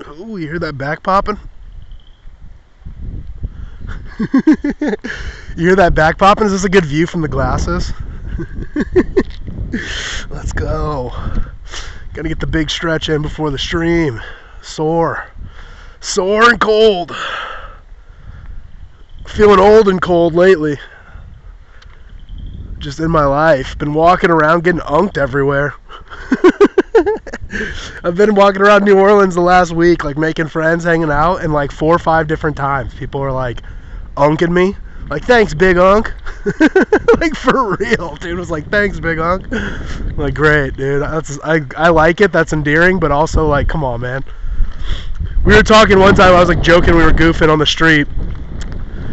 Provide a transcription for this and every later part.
Oh, you hear that back popping? You hear that back popping? Is this a good view from the glasses? Let's go. Gotta get the big stretch in before the stream. Sore and cold. Feeling old and cold lately. Just in my life. Been walking around getting unked everywhere. I've been walking around New Orleans the last week, like making friends, hanging out, and like 4 or 5 different times people are like unking me. Like, thanks, big unk. Like, for real, dude. Was like, thanks, big unk. I'm like, great, dude. I like it. That's endearing, but also, like, come on, man. We were talking one time. I was like joking. We were goofing on the street.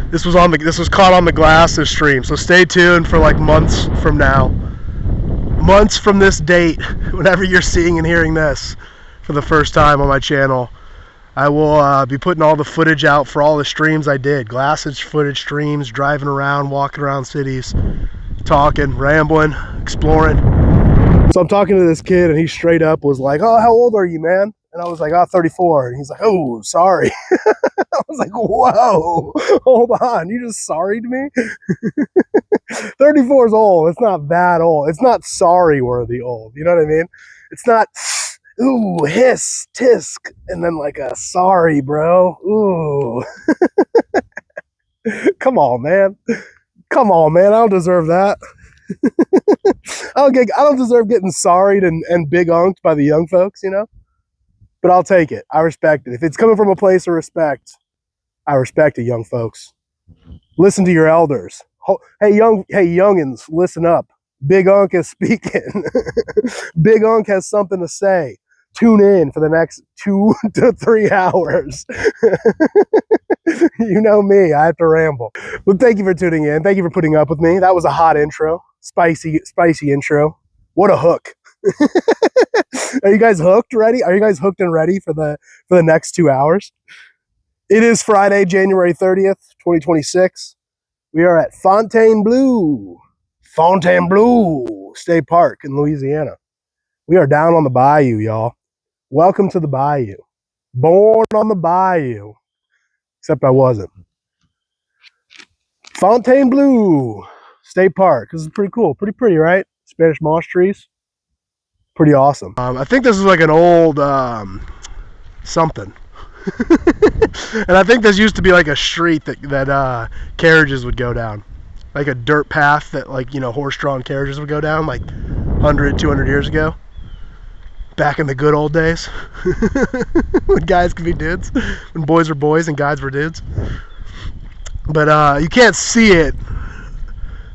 This was caught on the glasses stream. So stay tuned for like months from now. Months from this date, whenever you're seeing and hearing this for the first time on my channel, I will be putting all the footage out for all the streams I did. Glasses footage streams, driving around, walking around cities, talking, rambling, exploring. So I'm talking to this kid and he straight up was like, oh, how old are you, man? And I was like, oh, 34. And he's like, oh, sorry. I was like, whoa, hold on. You just sorry to me? 34 is old. It's not that old. It's not sorry worthy old. You know what I mean? It's not, ooh, hiss, tisk, and then like a sorry, bro. Ooh. Come on, man. Come on, man. I don't deserve that. I don't deserve getting sorried and big unked by the young folks, you know? But I'll take it. I respect it. If it's coming from a place of respect, I respect it, young folks. Listen to your elders. Hey, youngins, listen up. Big Unk is speaking. Big Unk has something to say. Tune in for the next 2 to 3 hours. You know me, I have to ramble. Well, thank you for tuning in. Thank you for putting up with me. That was a hot intro. Spicy intro. What a hook. Are you guys hooked ready? Are you guys hooked and ready for the next 2 hours? It is Friday, January 30th, 2026. We are at Fontainebleau State Park in Louisiana. We are down on the bayou, y'all. Welcome to the bayou. Born on the bayou. Except I wasn't. Fontainebleau State Park. This is pretty cool. Pretty pretty, right? Spanish moss trees. Pretty awesome. I think this is like an old something. And I think this used to be like a street that carriages would go down. Like a dirt path that, like, you know, horse-drawn carriages would go down like 100, 200 years ago. Back in the good old days. When guys could be dudes. When boys were boys and guys were dudes. But you can't see it.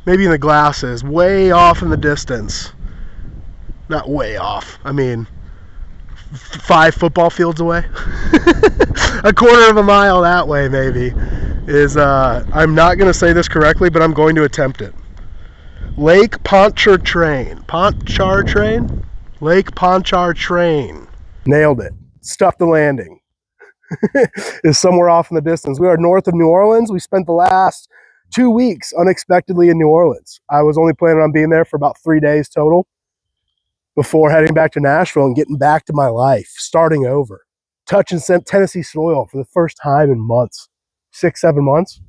Maybe in the glasses. Way off in the distance. Not way off. I mean, 5 football fields away. A quarter of a mile that way, maybe. Is, I'm not going to say this correctly, but I'm going to attempt it. Lake Pontchartrain. Pontchartrain? Lake Pontchartrain. Nailed it. Stuffed the landing. Is somewhere off in the distance. We are north of New Orleans. We spent the last 2 weeks unexpectedly in New Orleans. I was only planning on being there for about 3 days total before heading back to Nashville and getting back to my life, starting over, touching Tennessee soil for the first time in months, 6, 7 months,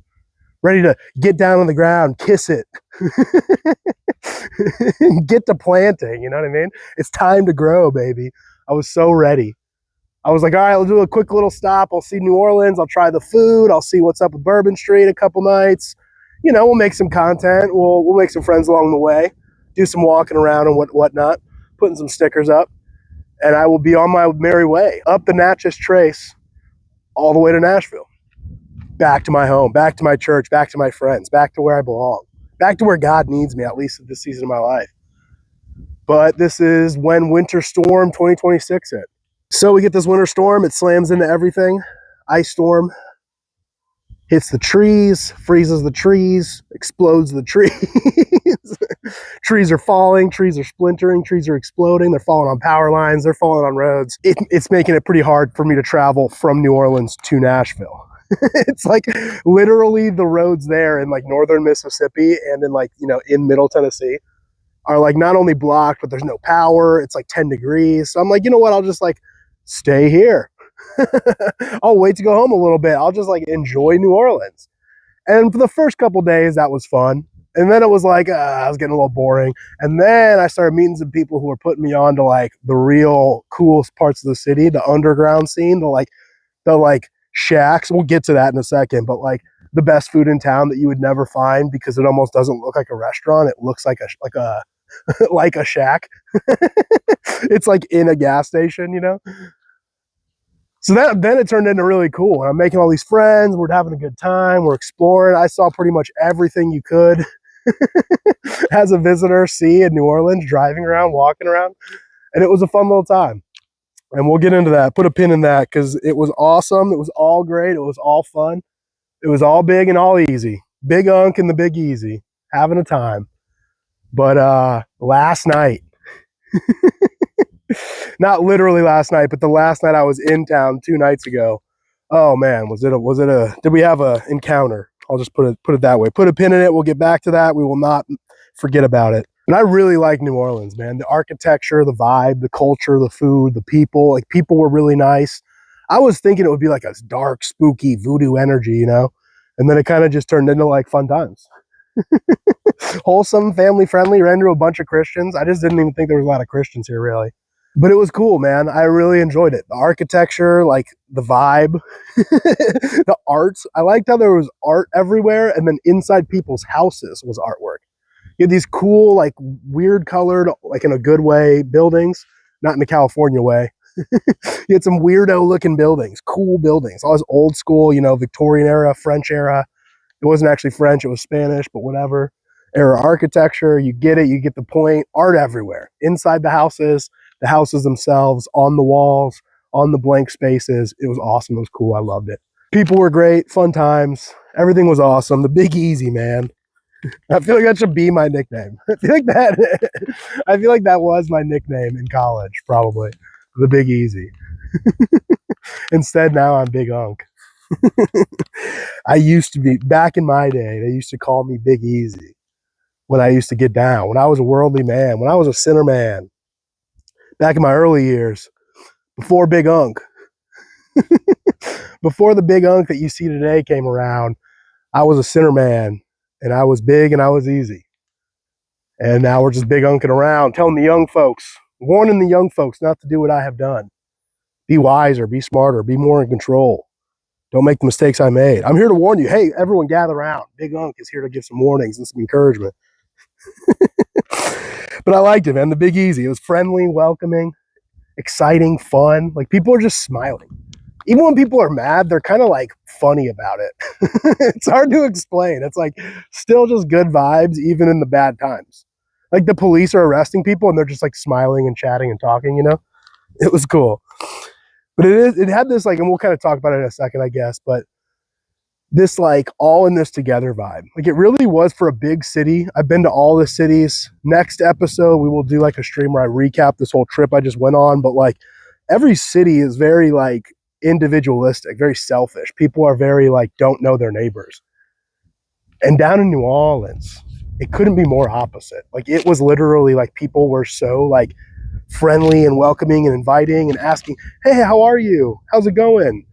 ready to get down on the ground, kiss it, get to planting, you know what I mean? It's time to grow, baby. I was so ready. I was like, all right, I'll do a quick little stop. I'll see New Orleans. I'll try the food. I'll see what's up with Bourbon Street a couple nights. You know, we'll make some content. We'll make some friends along the way, do some walking around and whatnot, putting some stickers up, and I will be on my merry way up the Natchez Trace all the way to Nashville. Back to my home, back to my church, back to my friends, back to where I belong, back to where God needs me, at least at this season of my life. But this is when Winter Storm 2026 hit. So we get this winter storm, it slams into everything. Ice storm, hits the trees, freezes the trees, explodes the trees. Trees are falling, trees are splintering, trees are exploding, they're falling on power lines, they're falling on roads. It's making it pretty hard for me to travel from New Orleans to Nashville. It's like literally the roads there in like northern Mississippi and in like, you know, in middle Tennessee are like not only blocked, but there's no power. It's like 10 degrees. So I'm like, you know what? I'll just like stay here. I'll wait to go home a little bit. I'll just like enjoy New Orleans. And for the first couple days, that was fun. And then it was like, I was getting a little boring. And then I started meeting some people who were putting me on to like the real coolest parts of the city, the underground scene, the shacks. We'll get to that in a second, but like the best food in town that you would never find because it almost doesn't look like a restaurant. It looks like a like a shack. It's like in a gas station, you know? So then it turned into really cool. And I'm making all these friends. We're having a good time. We're exploring. I saw pretty much everything you could as a visitor see in New Orleans, driving around, walking around. And it was a fun little time. And we'll get into that. Put a pin in that because it was awesome. It was all great. It was all fun. It was all big and all easy. Big Unk and the Big Easy. Having a time. But last night, not literally last night, but the last night I was in town 2 nights ago. Oh man, did we have a encounter? I'll just put it that way. Put a pin in it. We'll get back to that. We will not forget about it. And I really like New Orleans, man. The architecture, the vibe, the culture, the food, the people. Like, people were really nice. I was thinking it would be like a dark, spooky voodoo energy, you know? And then it kind of just turned into like fun times. Wholesome, family friendly, ran into a bunch of Christians. I just didn't even think there was a lot of Christians here, really. But it was cool, man. I really enjoyed it. The architecture, like the vibe, the arts. I liked how there was art everywhere, and then inside people's houses was artwork. You had these cool, like weird colored, like in a good way, buildings, not in the California way. You had some weirdo looking buildings, cool buildings. All this old school, you know, Victorian era, French era. It wasn't actually French, it was Spanish, but whatever. Era architecture, you get it, you get the point. Art everywhere. Inside the houses themselves, on the walls, on the blank spaces. It was awesome. It was cool. I loved it. People were great, fun times. Everything was awesome. The Big Easy, man. I feel like that should be my nickname. I feel like that was my nickname in college, probably. The Big Easy. Instead, now I'm Big Unk. I used to be, back in my day, they used to call me Big Easy when I used to get down, when I was a worldly man, when I was a sinner man. Back in my early years, before Big Unk, before the Big Unk that you see today came around, I was a sinner man, and I was big and I was easy. And now we're just Big Unking around, telling the young folks, warning the young folks not to do what I have done. Be wiser, be smarter, be more in control. Don't make the mistakes I made. I'm here to warn you. Hey, everyone gather around. Big Unk is here to give some warnings and some encouragement. But I liked it, man. The Big Easy. It was friendly, welcoming, exciting, fun. Like, people are just smiling. Even when people are mad, they're kind of like funny about it. It's hard to explain. It's like still just good vibes, even in the bad times. Like, the police are arresting people and they're just like smiling and chatting and talking, you know? It was cool. But it had this like, and we'll kind of talk about it in a second, I guess, but this like all in this together vibe. Like, it really was for a big city. I've been to all the cities. Next episode, we will do like a stream where I recap this whole trip I just went on. But like, every city is very like individualistic, very selfish. People are very like, don't know their neighbors. And down in New Orleans, it couldn't be more opposite. Like, it was literally like people were so like friendly and welcoming and inviting and asking, hey, how are you? How's it going?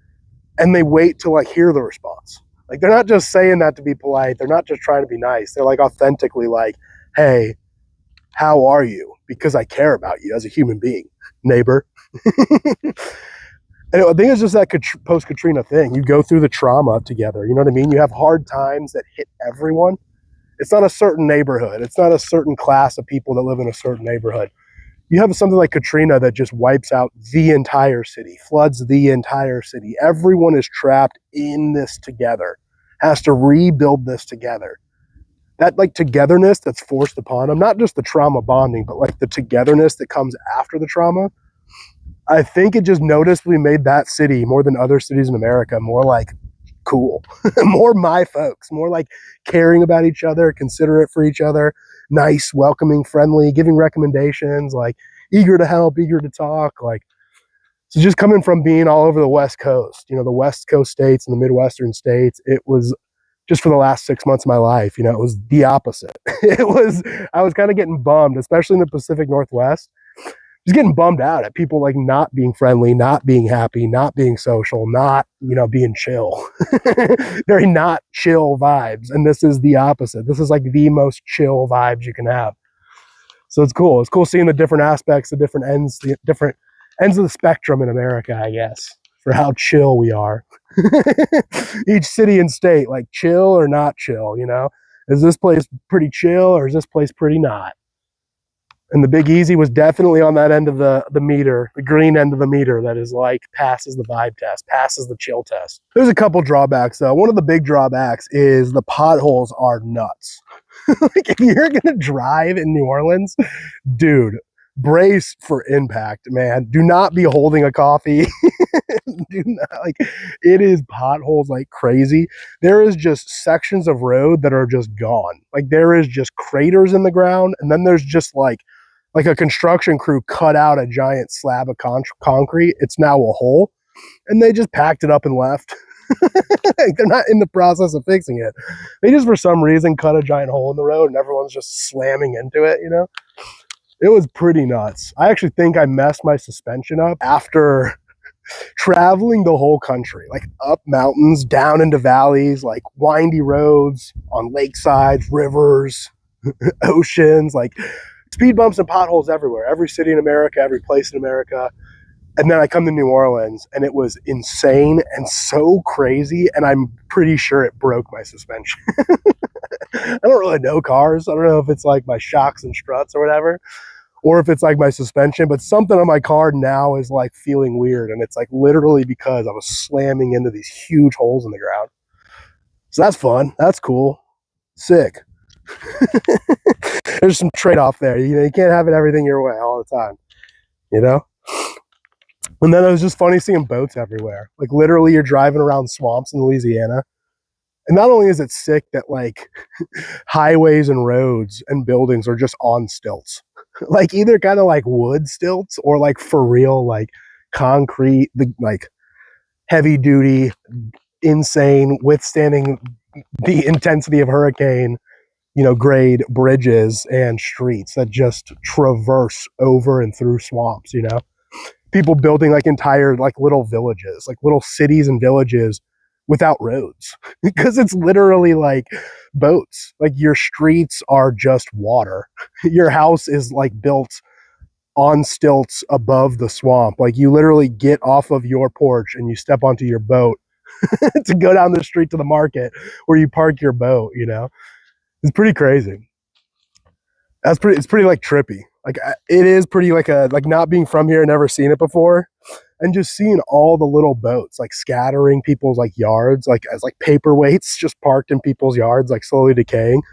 And they wait to like hear the response. Like, they're not just saying that to be polite. They're not just trying to be nice. They're like authentically like, hey, how are you? Because I care about you as a human being, neighbor. And I think it's just that post-Katrina thing. You go through the trauma together. You know what I mean? You have hard times that hit everyone. It's not a certain neighborhood. It's not a certain class of people that live in a certain neighborhood. You have something like Katrina that just wipes out the entire city, floods the entire city. Everyone is trapped in this together, has to rebuild this together. That like togetherness that's forced upon them, not just the trauma bonding, but like the togetherness that comes after the trauma. I think it just noticeably made that city, more than other cities in America, more like cool, more my folks, more like caring about each other, considerate for each other, nice, welcoming, friendly, giving recommendations, like eager to help, eager to talk. Like, so just coming from being all over the West Coast, you know, the West Coast states and the Midwestern states, it was just for the last 6 months of my life, you know, it was the opposite. I was kind of getting bummed, especially in the Pacific Northwest. just getting bummed out at people like not being friendly, not being happy, not being social, not, you know, being chill. Very not chill vibes. And this is the opposite. This is like the most chill vibes you can have. So it's cool. It's cool seeing the different aspects, the different ends of the spectrum in America, I guess, for how chill we are. Each city and state, like chill or not chill, you know? Is this place pretty chill or is this place pretty not? And the Big Easy was definitely on that end of the meter, the green end of the meter that is like passes the vibe test, passes the chill test. There's a couple drawbacks though. One of the big drawbacks is the potholes are nuts. Like if you're gonna drive in New Orleans, dude, brace for impact, man. Do not be holding a coffee. Do not, like, it is potholes like crazy. There is just sections of road that are just gone. Like there is just craters in the ground, and then there's just like a construction crew cut out a giant slab of concrete. It's now a hole, and they just packed it up and left. Like they're not in the process of fixing it. They just for some reason cut a giant hole in the road, and everyone's just slamming into it, you know? It was pretty nuts. I actually think I messed my suspension up after traveling the whole country, like up mountains, down into valleys, like windy roads, on lakesides, rivers, oceans, like speed bumps and potholes everywhere. Every city in America, every place in America. And then I come to New Orleans, and it was insane and so crazy, and I'm pretty sure it broke my suspension. I don't really know cars. I don't know if it's like my shocks and struts or whatever, or if it's like my suspension, but something on my car now is like feeling weird, and it's like literally because I was slamming into these huge holes in the ground. So that's fun. That's cool. Sick. There's some trade-off there. You know, you can't have it everything your way all the time, you know? And then it was just funny seeing boats everywhere. Like literally you're driving around swamps in Louisiana. And not only is it sick that like highways and roads and buildings are just on stilts, like either kind of like wood stilts or like for real, like concrete, like heavy duty, insane, withstanding the intensity of hurricane, you know, grade bridges and streets that just traverse over and through swamps, you know? People building like entire like little villages, like little cities and villages without roads because it's literally like boats. Like your streets are just water. Your house is like built on stilts above the swamp. Like you literally get off of your porch and you step onto your boat to go down the street to the market where you park your boat, you know? It's pretty crazy. It's pretty like trippy. Like it is pretty like not being from here, never seen it before, and just seeing all the little boats like scattering people's like yards, like as like paperweights just parked in people's yards, like slowly decaying,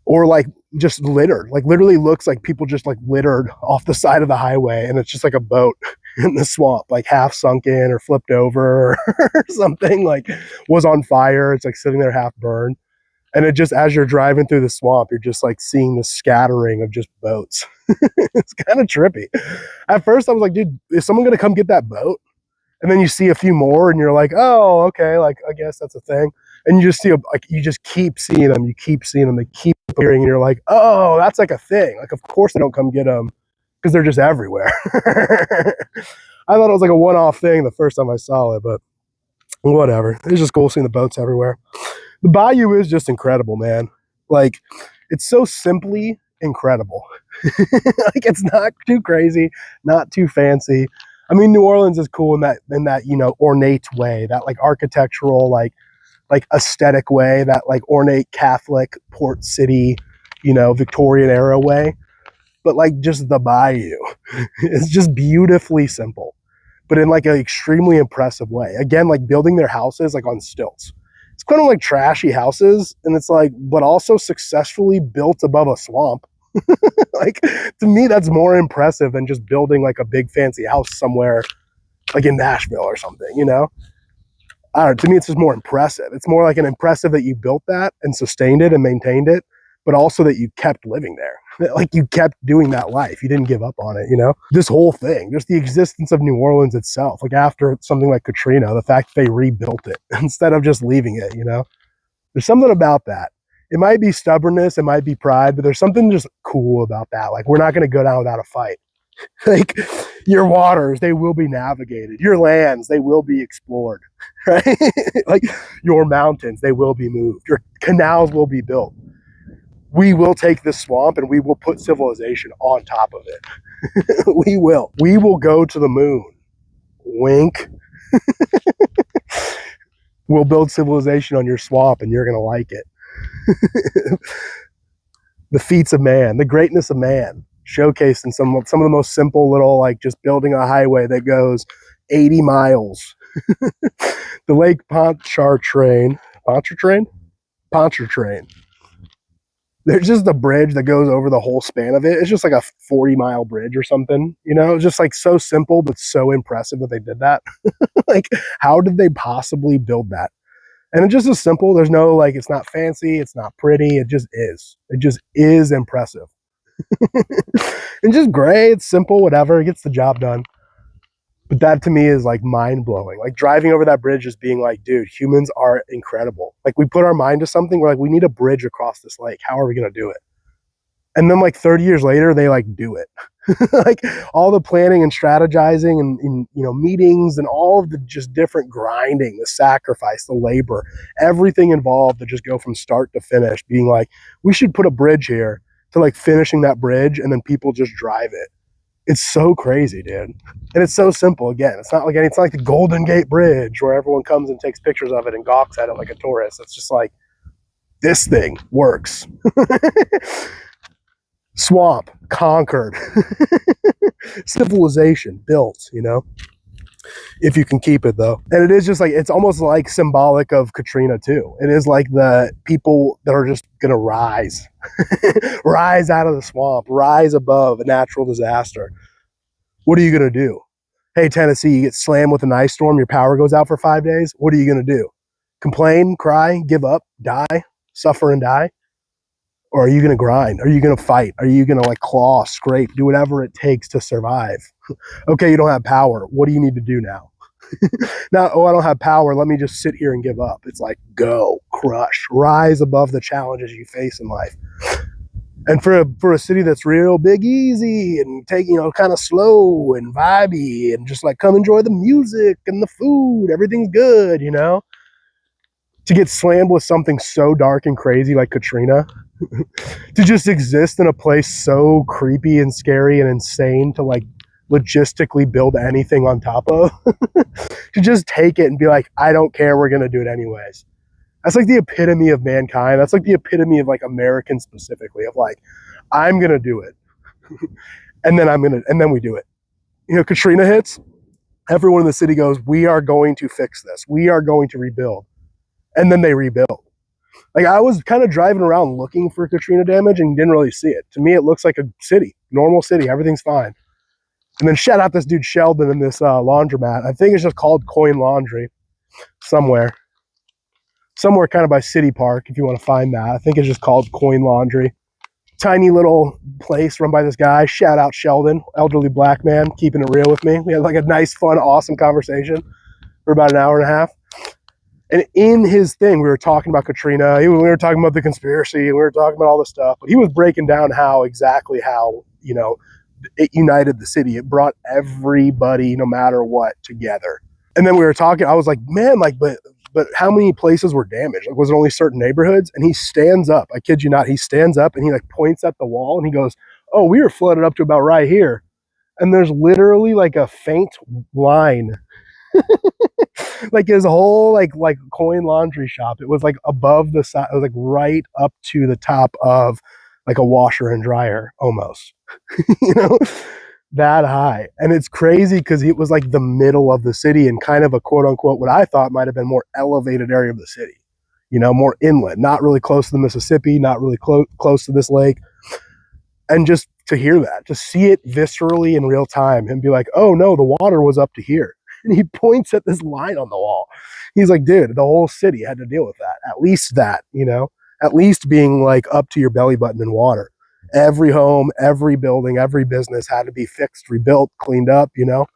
or like just littered. Like literally looks like people just like littered off the side of the highway, and it's just like a boat in the swamp, like half sunk in or flipped over or something, like was on fire. It's like sitting there half burned. And it just, as you're driving through the swamp, you're just like seeing the scattering of just boats. It's kind of trippy. At first I was like, dude, is someone going to come get that boat? And then you see a few more and you're like, oh, okay. Like, I guess that's a thing. And you just see, like, you just keep seeing them. You keep seeing them. They keep appearing. And you're like, oh, that's like a thing. Like, of course they don't come get them because they're just everywhere. I thought it was like a one-off thing the first time I saw it, but whatever. It's just cool seeing the boats everywhere. The bayou is just incredible, man. Like, it's so simply incredible. Like, it's not too crazy, not too fancy. I mean, New Orleans is cool in that, you know, ornate way, that like architectural, like aesthetic way, that like ornate Catholic port city, you know, Victorian era way. But like just the bayou, it's just beautifully simple, but in like an extremely impressive way. Again, like building their houses like on stilts. It's kind of like trashy houses, and it's like, but also successfully built above a swamp. Like, to me, that's more impressive than just building like a big fancy house somewhere like in Nashville or something, you know? I don't know, to me, it's just more impressive. It's more like an impressive that you built that and sustained it and maintained it, but also that you kept living there. Like you kept doing that life. You didn't give up on it, you know? This whole thing, just the existence of New Orleans itself, like after something like Katrina, the fact that they rebuilt it instead of just leaving it, you know? There's something about that. It might be stubbornness, it might be pride, but there's something just cool about that. Like, we're not going to go down without a fight. Like your waters, they will be navigated. Your lands, they will be explored, right? Like your mountains, they will be moved. Your canals will be built. We will take this swamp and we will put civilization on top of it. We will. We will go to the moon. Wink. We'll build civilization on your swamp and you're going to like it. The feats of man, the greatness of man, showcased in some of the most simple little, like just building a highway that goes 80 miles. The Lake Pontchartrain. Pontchartrain. There's just a bridge that goes over the whole span of it. It's just like a 40-mile bridge or something, you know. It's just like so simple but so impressive that they did that. Like, how did they possibly build that? And it just is simple. There's no, like, it's not fancy, it's not pretty, it just is impressive. And just gray, it's simple, whatever, it gets the job done. But that to me is like mind-blowing. Like driving over that bridge, just being like, dude, humans are incredible. Like we put our mind to something, we're like, we need a bridge across this lake, how are we going to do it? And then like 30 years later, they like do it. Like all the planning and strategizing and you know, meetings and all of the just different grinding, the sacrifice, the labor, everything involved to just go from start to finish, being like, we should put a bridge here, to like finishing that bridge and then people just drive it. It's so crazy, dude. And it's so simple. Again, it's not like the Golden Gate Bridge where everyone comes and takes pictures of it and gawks at it like a tourist. It's just like, this thing works. Swamp conquered. Civilization built, you know, if you can keep it though. And it is just like, it's almost like symbolic of Katrina too. It is like the people that are just gonna rise rise out of the swamp, rise above a natural disaster. What are you gonna do? Hey, Tennessee, you get slammed with an ice storm, your power goes out for 5 days. What are you gonna do? Complain, cry, give up, die, suffer and die? Or are you going to grind? Are you going to fight? Are you going to like claw, scrape, do whatever it takes to survive? Okay, you don't have power. What do you need to do now? Now, oh, I don't have power. Let me just sit here and give up. It's like, go, crush, rise above the challenges you face in life. And for a city that's real big, easy and take, you know, kind of slow and vibey and just like come enjoy the music and the food, everything's good, you know, to get slammed with something so dark and crazy like Katrina, to just exist in a place so creepy and scary and insane to like logistically build anything on top of, to just take it and be like, I don't care, we're gonna do it anyways. That's like the epitome of mankind. That's like the epitome of like Americans specifically, of like, I'm gonna do it. And then we do it. You know, Katrina hits, everyone in the city goes, we are going to fix this. We are going to rebuild. And then they rebuild. Like I was kind of driving around looking for Katrina damage and didn't really see it. To me, it looks like a city, normal city, everything's fine. And then shout out this dude Sheldon in this laundromat. I think it's just called Coin Laundry somewhere kind of by City Park, if you want to find that. I think it's just called Coin Laundry. Tiny little place run by this guy. Shout out Sheldon, elderly black man, keeping it real with me. We had like a nice, fun, awesome conversation for about an hour and a half. And in his thing, we were talking about Katrina, we were talking about the conspiracy, and we were talking about all this stuff, but he was breaking down exactly how, you know, it united the city. It brought everybody, no matter what, together. And then we were talking, I was like, man, like, but how many places were damaged? Like, was it only certain neighborhoods? And he stands up, I kid you not, he stands up and he like points at the wall and he goes, oh, we were flooded up to about right here. And there's literally like a faint line like his whole like coin laundry shop, it was like above the side, it was like right up to the top of like a washer and dryer almost. You know, that high. And it's crazy because it was like the middle of the city and kind of a quote unquote what I thought might have been more elevated area of the city, you know, more inland, not really close to the Mississippi, not really close to this lake. And just to hear that, to see it viscerally in real time and be like, oh no, the water was up to here. And he points at this line on the wall. He's like, dude, the whole city had to deal with that. At least that, you know, at least being like up to your belly button in water. Every home, every building, every business had to be fixed, rebuilt, cleaned up, you know,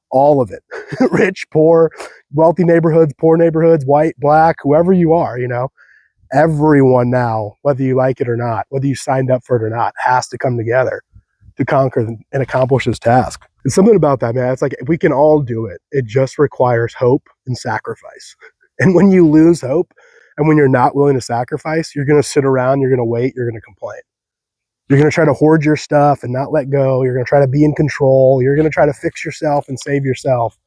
all of it. Rich, poor, wealthy neighborhoods, poor neighborhoods, white, black, whoever you are, you know, everyone now, whether you like it or not, whether you signed up for it or not, has to come together to conquer and accomplish this task. And something about that, man, it's like if we can all do it, it just requires hope and sacrifice. And when you lose hope and when you're not willing to sacrifice, you're going to sit around, you're going to wait, you're going to complain. You're going to try to hoard your stuff and not let go. You're going to try to be in control. You're going to try to fix yourself and save yourself.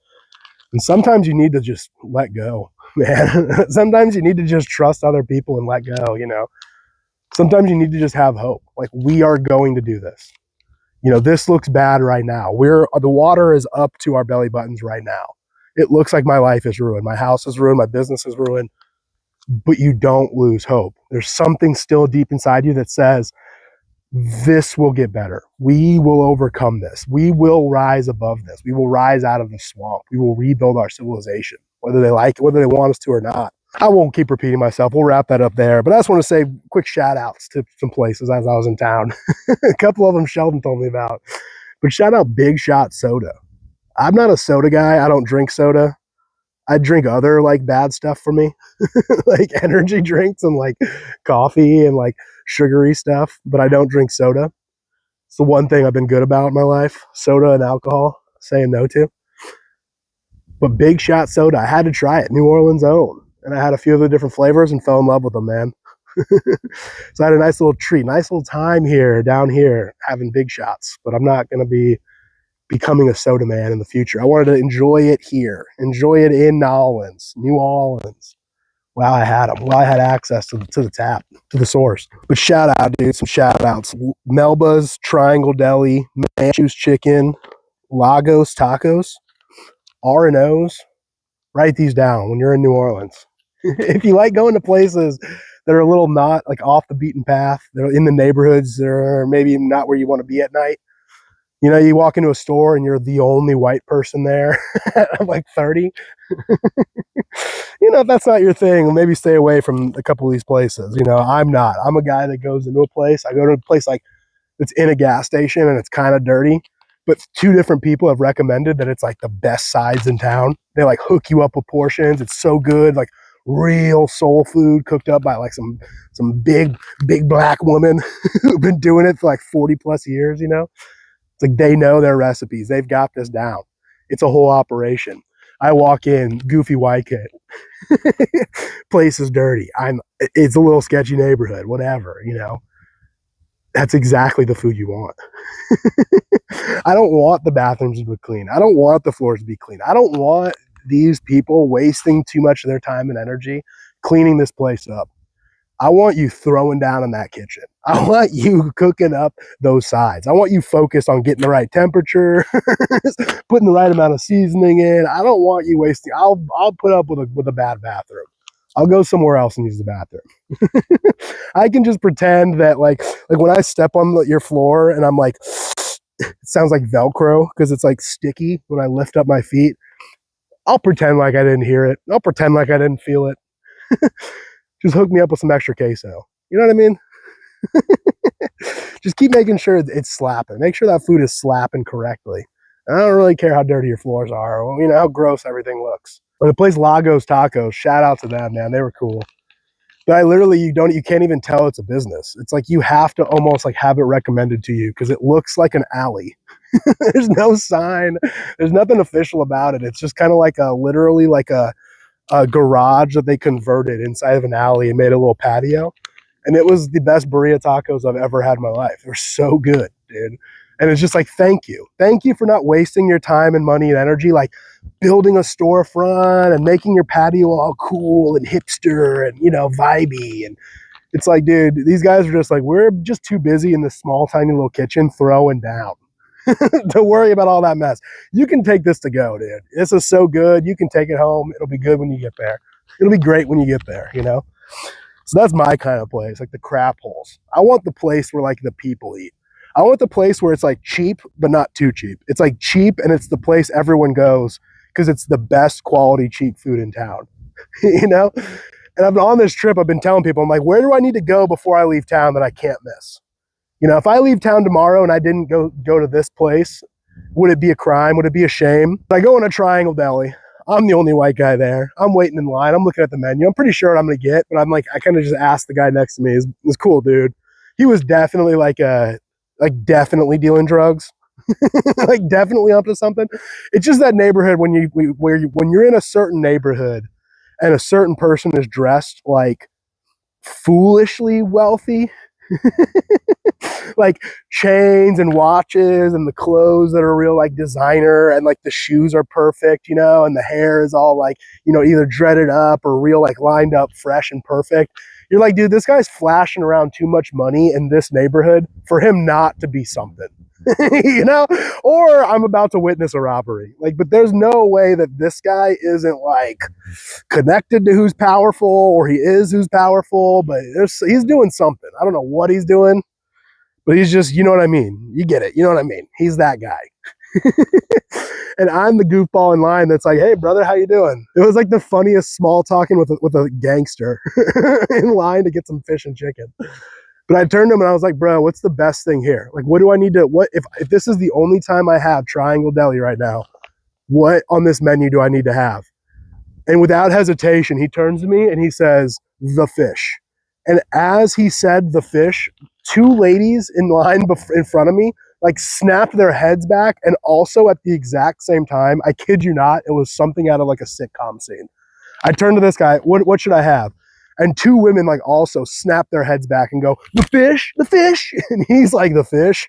And sometimes you need to just let go, man. Sometimes you need to just trust other people and let go, you know. Sometimes you need to just have hope. Like, we are going to do this. You know, this looks bad right now. The water is up to our belly buttons right now. It looks like my life is ruined. My house is ruined. My business is ruined. But you don't lose hope. There's something still deep inside you that says, this will get better. We will overcome this. We will rise above this. We will rise out of the swamp. We will rebuild our civilization, whether they like it, whether they want us to or not. I won't keep repeating myself. We'll wrap that up there. But I just want to say quick shout outs to some places as I was in town. A couple of them Sheldon told me about. But shout out Big Shot Soda. I'm not a soda guy. I don't drink soda. I drink other like bad stuff for me, like energy drinks and like coffee and like sugary stuff, but I don't drink soda. It's the one thing I've been good about in my life, soda and alcohol, saying no to. But Big Shot Soda, I had to try it, New Orleans own. And I had a few of the different flavors and fell in love with them, man. So I had a nice little treat, nice little time here, down here, having Big Shots. But I'm not going to be becoming a soda man in the future. I wanted to enjoy it here, enjoy it in New Orleans. While I had them, while I had access to the tap, to the source. But shout out, dude, some shout outs. Melba's Triangle Deli, Manchu's Chicken, Lagos Tacos, R&O's. Write these down when you're in New Orleans. If you like going to places that are a little not like off the beaten path, they're in the neighborhoods, they're maybe not where you want to be at night. You know, you walk into a store and you're the only white person there. I'm like 30. You know, if that's not your thing, maybe stay away from a couple of these places. You know, I'm not. I'm a guy that goes into a place. I go to a place like it's in a gas station and it's kind of dirty, but two different people have recommended that it's like the best sides in town. They like hook you up with portions. It's so good, like real soul food cooked up by like some big black woman who've been doing it for like 40 plus years, you know? It's like they know their recipes. They've got this down. It's a whole operation. I walk in, goofy white kid. Place is dirty. It's a little sketchy neighborhood, whatever, you know. That's exactly the food you want. I don't want the bathrooms to be clean. I don't want the floors to be clean. I don't want these people wasting too much of their time and energy cleaning this place up. I want you throwing down in that kitchen. I want you cooking up those sides. I want you focused on getting the right temperature, putting the right amount of seasoning in. I don't want you wasting. I'll put up with a bad bathroom. I'll go somewhere else and use the bathroom. I can just pretend that like when I step on your floor and I'm like, it sounds like Velcro because it's like sticky when I lift up my feet. I'll pretend like I didn't hear it. I'll pretend like I didn't feel it. Just hook me up with some extra queso. You know what I mean? Just keep making sure it's slapping. Make sure that food is slapping correctly. And I don't really care how dirty your floors are or, you know, how gross everything looks. But the place Lagos Tacos, shout out to them, man. They were cool. But I literally, you can't even tell it's a business. It's like you have to almost like have it recommended to you because it looks like an alley. There's no sign. There's nothing official about it. It's just kind of like literally like a garage that they converted inside of an alley and made a little patio. And it was the best burrito tacos I've ever had in my life. They're so good, dude. And it's just like, thank you. Thank you for not wasting your time and money and energy, like building a storefront and making your patio all cool and hipster and, you know, vibey. And it's like, dude, these guys are just like, we're just too busy in this small, tiny little kitchen throwing down. Don't worry about all that mess. You can take this to go, dude. This is so good. You can take it home. It'll be good when you get there. It'll be great when you get there, you know? So that's my kind of place, like the crap holes. I want the place where like the people eat. I want the place where it's like cheap, but not too cheap. It's like cheap and it's the place everyone goes because it's the best quality cheap food in town, you know? And I've been on this trip, I've been telling people, I'm like, where do I need to go before I leave town that I can't miss? You know, if I leave town tomorrow and I didn't go to this place, would it be a crime? Would it be a shame? I go in a Triangle Deli. I'm the only white guy there. I'm waiting in line. I'm looking at the menu. I'm pretty sure what I'm going to get, but I'm like, I kind of just asked the guy next to me. He's cool, dude. He was definitely like like definitely dealing drugs, like definitely up to something. It's just that neighborhood when when you're in a certain neighborhood and a certain person is dressed like foolishly wealthy, like chains and watches and the clothes that are real like designer and like the shoes are perfect, you know, and the hair is all like, you know, either dreaded up or real like lined up fresh and perfect. You're like, dude, this guy's flashing around too much money in this neighborhood for him not to be something. You know, or I'm about to witness a robbery. Like, but there's no way that this guy isn't like connected to who's powerful, or he is who's powerful, but he's doing something. I don't know what he's doing, but he's just, you know what I mean? You get it. You know what I mean? He's that guy. And I'm the goofball in line that's like, hey, brother, how you doing? It was like the funniest small talking with a gangster in line to get some fish and chicken. But I turned to him and I was like, bro, what's the best thing here? Like, what do I need to, what, if this is the only time I have Triangle Deli right now, what on this menu do I need to have? And without hesitation, he turns to me and he says, the fish. And as he said the fish, two ladies in line in front of me, like snapped their heads back. And also at the exact same time, I kid you not, it was something out of like a sitcom scene. I turned to this guy, what should I have? And two women like also snap their heads back and go, the fish, the fish. And he's like, the fish.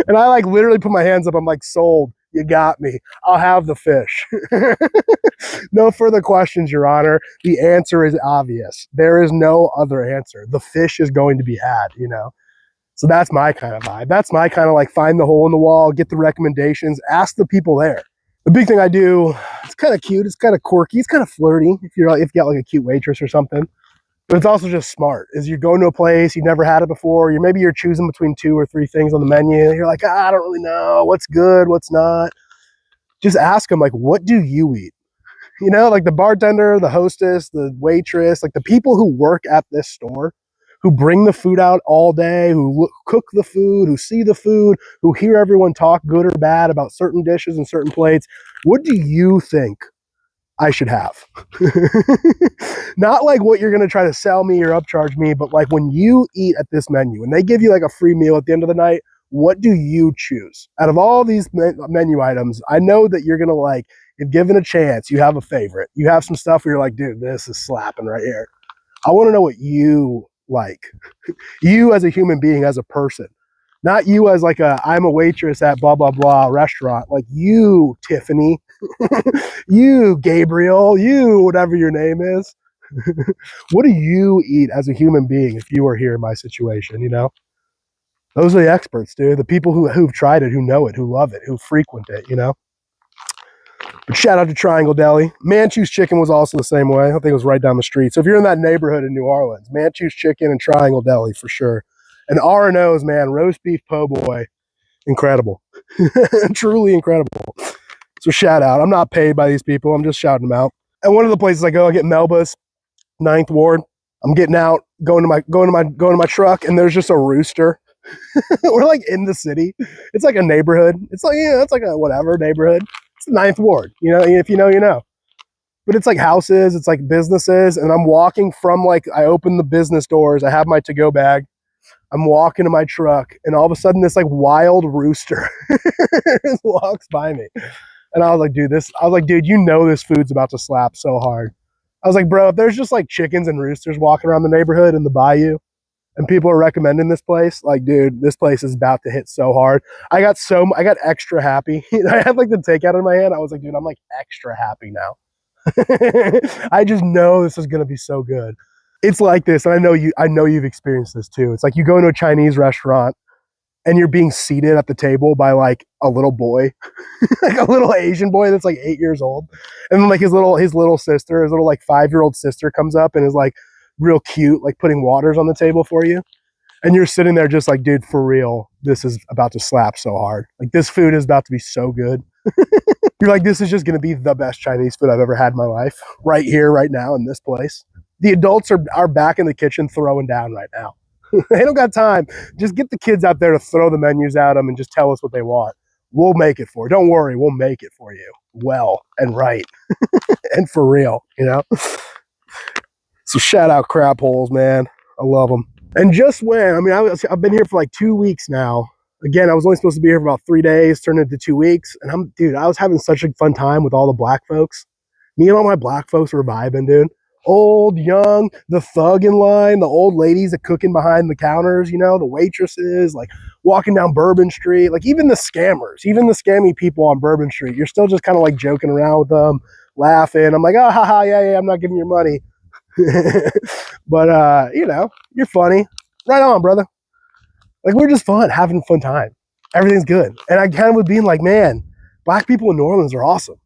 And I like literally put my hands up. I'm like, sold. You got me. I'll have the fish. No further questions, Your Honor. The answer is obvious. There is no other answer. The fish is going to be had, you know? So that's my kind of vibe. That's my kind of like find the hole in the wall, get the recommendations, ask the people there. The big thing I do, it's kind of cute, it's kind of quirky, it's kind of flirty if you got like a cute waitress or something. But it's also just smart. Is you're going to a place, you've never had it before, maybe you're choosing between 2 or 3 things on the menu. You're like, I don't really know what's good, what's not. Just ask them, like, what do you eat? You know, like the bartender, the hostess, the waitress, like the people who work at this store, who bring the food out all day, who cook the food, who see the food, who hear everyone talk good or bad about certain dishes and certain plates. What do you think I should have? Not like what you're going to try to sell me or upcharge me, but like when you eat at this menu and they give you like a free meal at the end of the night, what do you choose? Out of all these menu items, I know that you're going to like, if given a chance, you have a favorite. You have some stuff where you're like, dude, this is slapping right here. I want to know what you like. You as a human being, as a person. Not you as like I'm a waitress at blah, blah, blah restaurant. Like you, Tiffany. You, Gabriel. You, whatever your name is. What do you eat as a human being if you were here in my situation, you know? Those are the experts, dude. The people who've tried it, who know it, who love it, who frequent it, you know? But shout out to Triangle Deli. Manchew's Chicken was also the same way. I think it was right down the street. So if you're in that neighborhood in New Orleans, Manchew's Chicken and Triangle Deli for sure. And R&O's, man, roast beef po' boy, incredible. Truly incredible. So shout out. I'm not paid by these people. I'm just shouting them out. And one of the places I go, I get Melba's, 9th Ward. I'm getting out, going to my truck, and there's just a rooster. We're like in the city. It's like a neighborhood. It's like, yeah, it's like a whatever neighborhood. It's the 9th Ward, you know, if you know, you know. But it's like houses, it's like businesses, and I'm walking from like, I open the business doors, I have my to-go bag, I'm walking to my truck, and all of a sudden this like wild rooster walks by me. And I was like, dude, you know this food's about to slap so hard. I was like, bro, if there's just like chickens and roosters walking around the neighborhood in the bayou, and people are recommending this place, like, dude, this place is about to hit so hard. I got extra happy. I had like the takeout in my hand. I was like, dude, I'm like extra happy now. I just know this is gonna be so good. It's like this, and I know you've experienced this too. It's like you go into a Chinese restaurant and you're being seated at the table by like a little boy, like a little Asian boy that's like 8 years old. And then like his little sister, his little like 5-year-old sister comes up and is like real cute, like putting waters on the table for you. And you're sitting there just like, dude, for real, this is about to slap so hard. Like this food is about to be so good. You're like, this is just going to be the best Chinese food I've ever had in my life. Right here, right now, in this place. The adults are back in the kitchen throwing down right now. They don't got time. Just get the kids out there to throw the menus at them and just tell us what they want. We'll make it for you. Don't worry, we'll make it for you. Well and right. And for real, you know? So shout out crab holes, man. I love them. And just when, I mean, I've been here for like 2 weeks now. Again, I was only supposed to be here for about 3 days, turned into 2 weeks. And dude, I was having such a fun time with all the black folks. Me and all my black folks were vibing, dude. Old, young, the thug in line, the old ladies that cooking behind the counters, you know, the waitresses, like walking down Bourbon Street, like even the scammers, even the scammy people on Bourbon Street. You're still just kind of like joking around with them, laughing. I'm like, oh, haha, yeah, I'm not giving you money. But you know, you're funny. Right on, brother. Like we're just fun, having a fun time. Everything's good. And I kind of was being like, man, black people in New Orleans are awesome.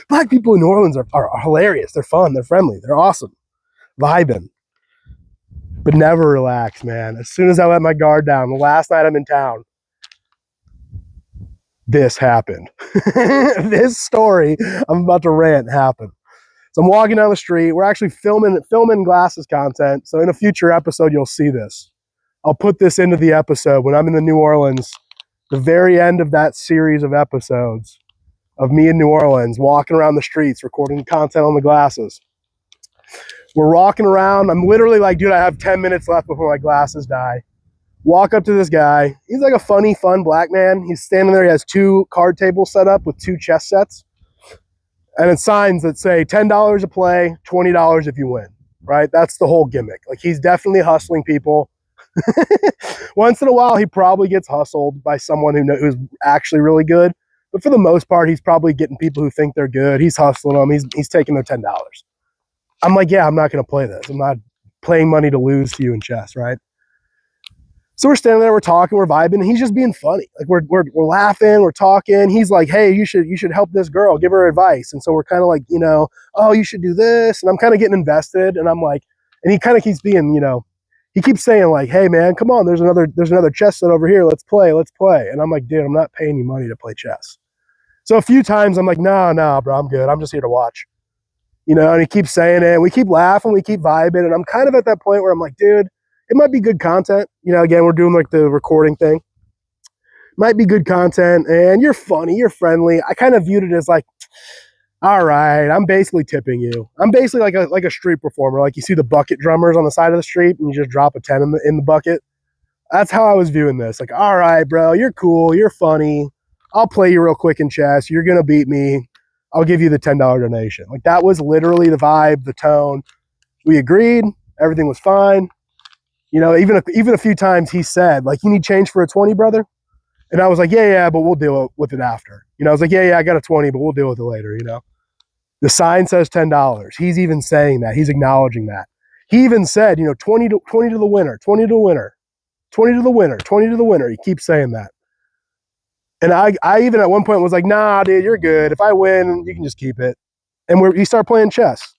Black people in New Orleans are hilarious. They're fun. They're friendly. They're awesome. Vibing. But never relax, man. As soon as I let my guard down, the last night I'm in town, this happened. This story I'm about to rant happened. So I'm walking down the street. We're actually filming glasses content. So in a future episode, you'll see this. I'll put this into the episode when I'm in the New Orleans, the very end of that series of episodes of me in New Orleans, walking around the streets, recording content on the glasses. We're walking around. I'm literally like, dude, I have 10 minutes left before my glasses die. Walk up to this guy. He's like a funny, fun black man. He's standing there. He has 2 card tables set up with 2 chess sets. And it's signs that say $10 a play, $20 if you win, right? That's the whole gimmick. Like he's definitely hustling people. Once in a while, he probably gets hustled by someone who's actually really good. But for the most part, he's probably getting people who think they're good. He's hustling them. He's taking their $10. I'm like, yeah, I'm not going to play this. I'm not playing money to lose to you in chess, right? So we're standing there, we're talking, we're vibing, and he's just being funny. Like we're laughing, we're talking. He's like, hey, you should help this girl, give her advice. And so we're kind of like, you know, oh, you should do this. And I'm kind of getting invested. And I'm like, and he kind of keeps being, you know, he keeps saying like, hey man, come on, there's another chess set over here. Let's play. And I'm like, dude, I'm not paying you money to play chess. So a few times I'm like, no, bro, I'm good. I'm just here to watch. You know, and he keeps saying it, and we keep laughing, we keep vibing, and I'm kind of at that point where I'm like, dude, it might be good content. You know, again, we're doing like the recording thing. Might be good content, and you're funny, you're friendly. I kind of viewed it as like, all right, I'm basically tipping you. I'm basically like a street performer. Like you see the bucket drummers on the side of the street, and you just drop a 10 in the bucket. That's how I was viewing this. Like, all right, bro, you're cool, you're funny. I'll play you real quick in chess. You're gonna beat me. I'll give you the $10 donation. Like that was literally the vibe, the tone. We agreed. Everything was fine. You know, even a few times he said, like, you need change for a 20, brother? And I was like, yeah, but we'll deal with it after. You know, I was like, yeah, I got a 20, but we'll deal with it later, you know? The sign says $10. He's even saying that. He's acknowledging that. He even said, you know, 20 to the winner, 20 to the winner, 20 to the winner, 20 to the winner. He keeps saying that. And I even at one point was like, nah, dude, you're good. If I win, you can just keep it. And he started playing chess.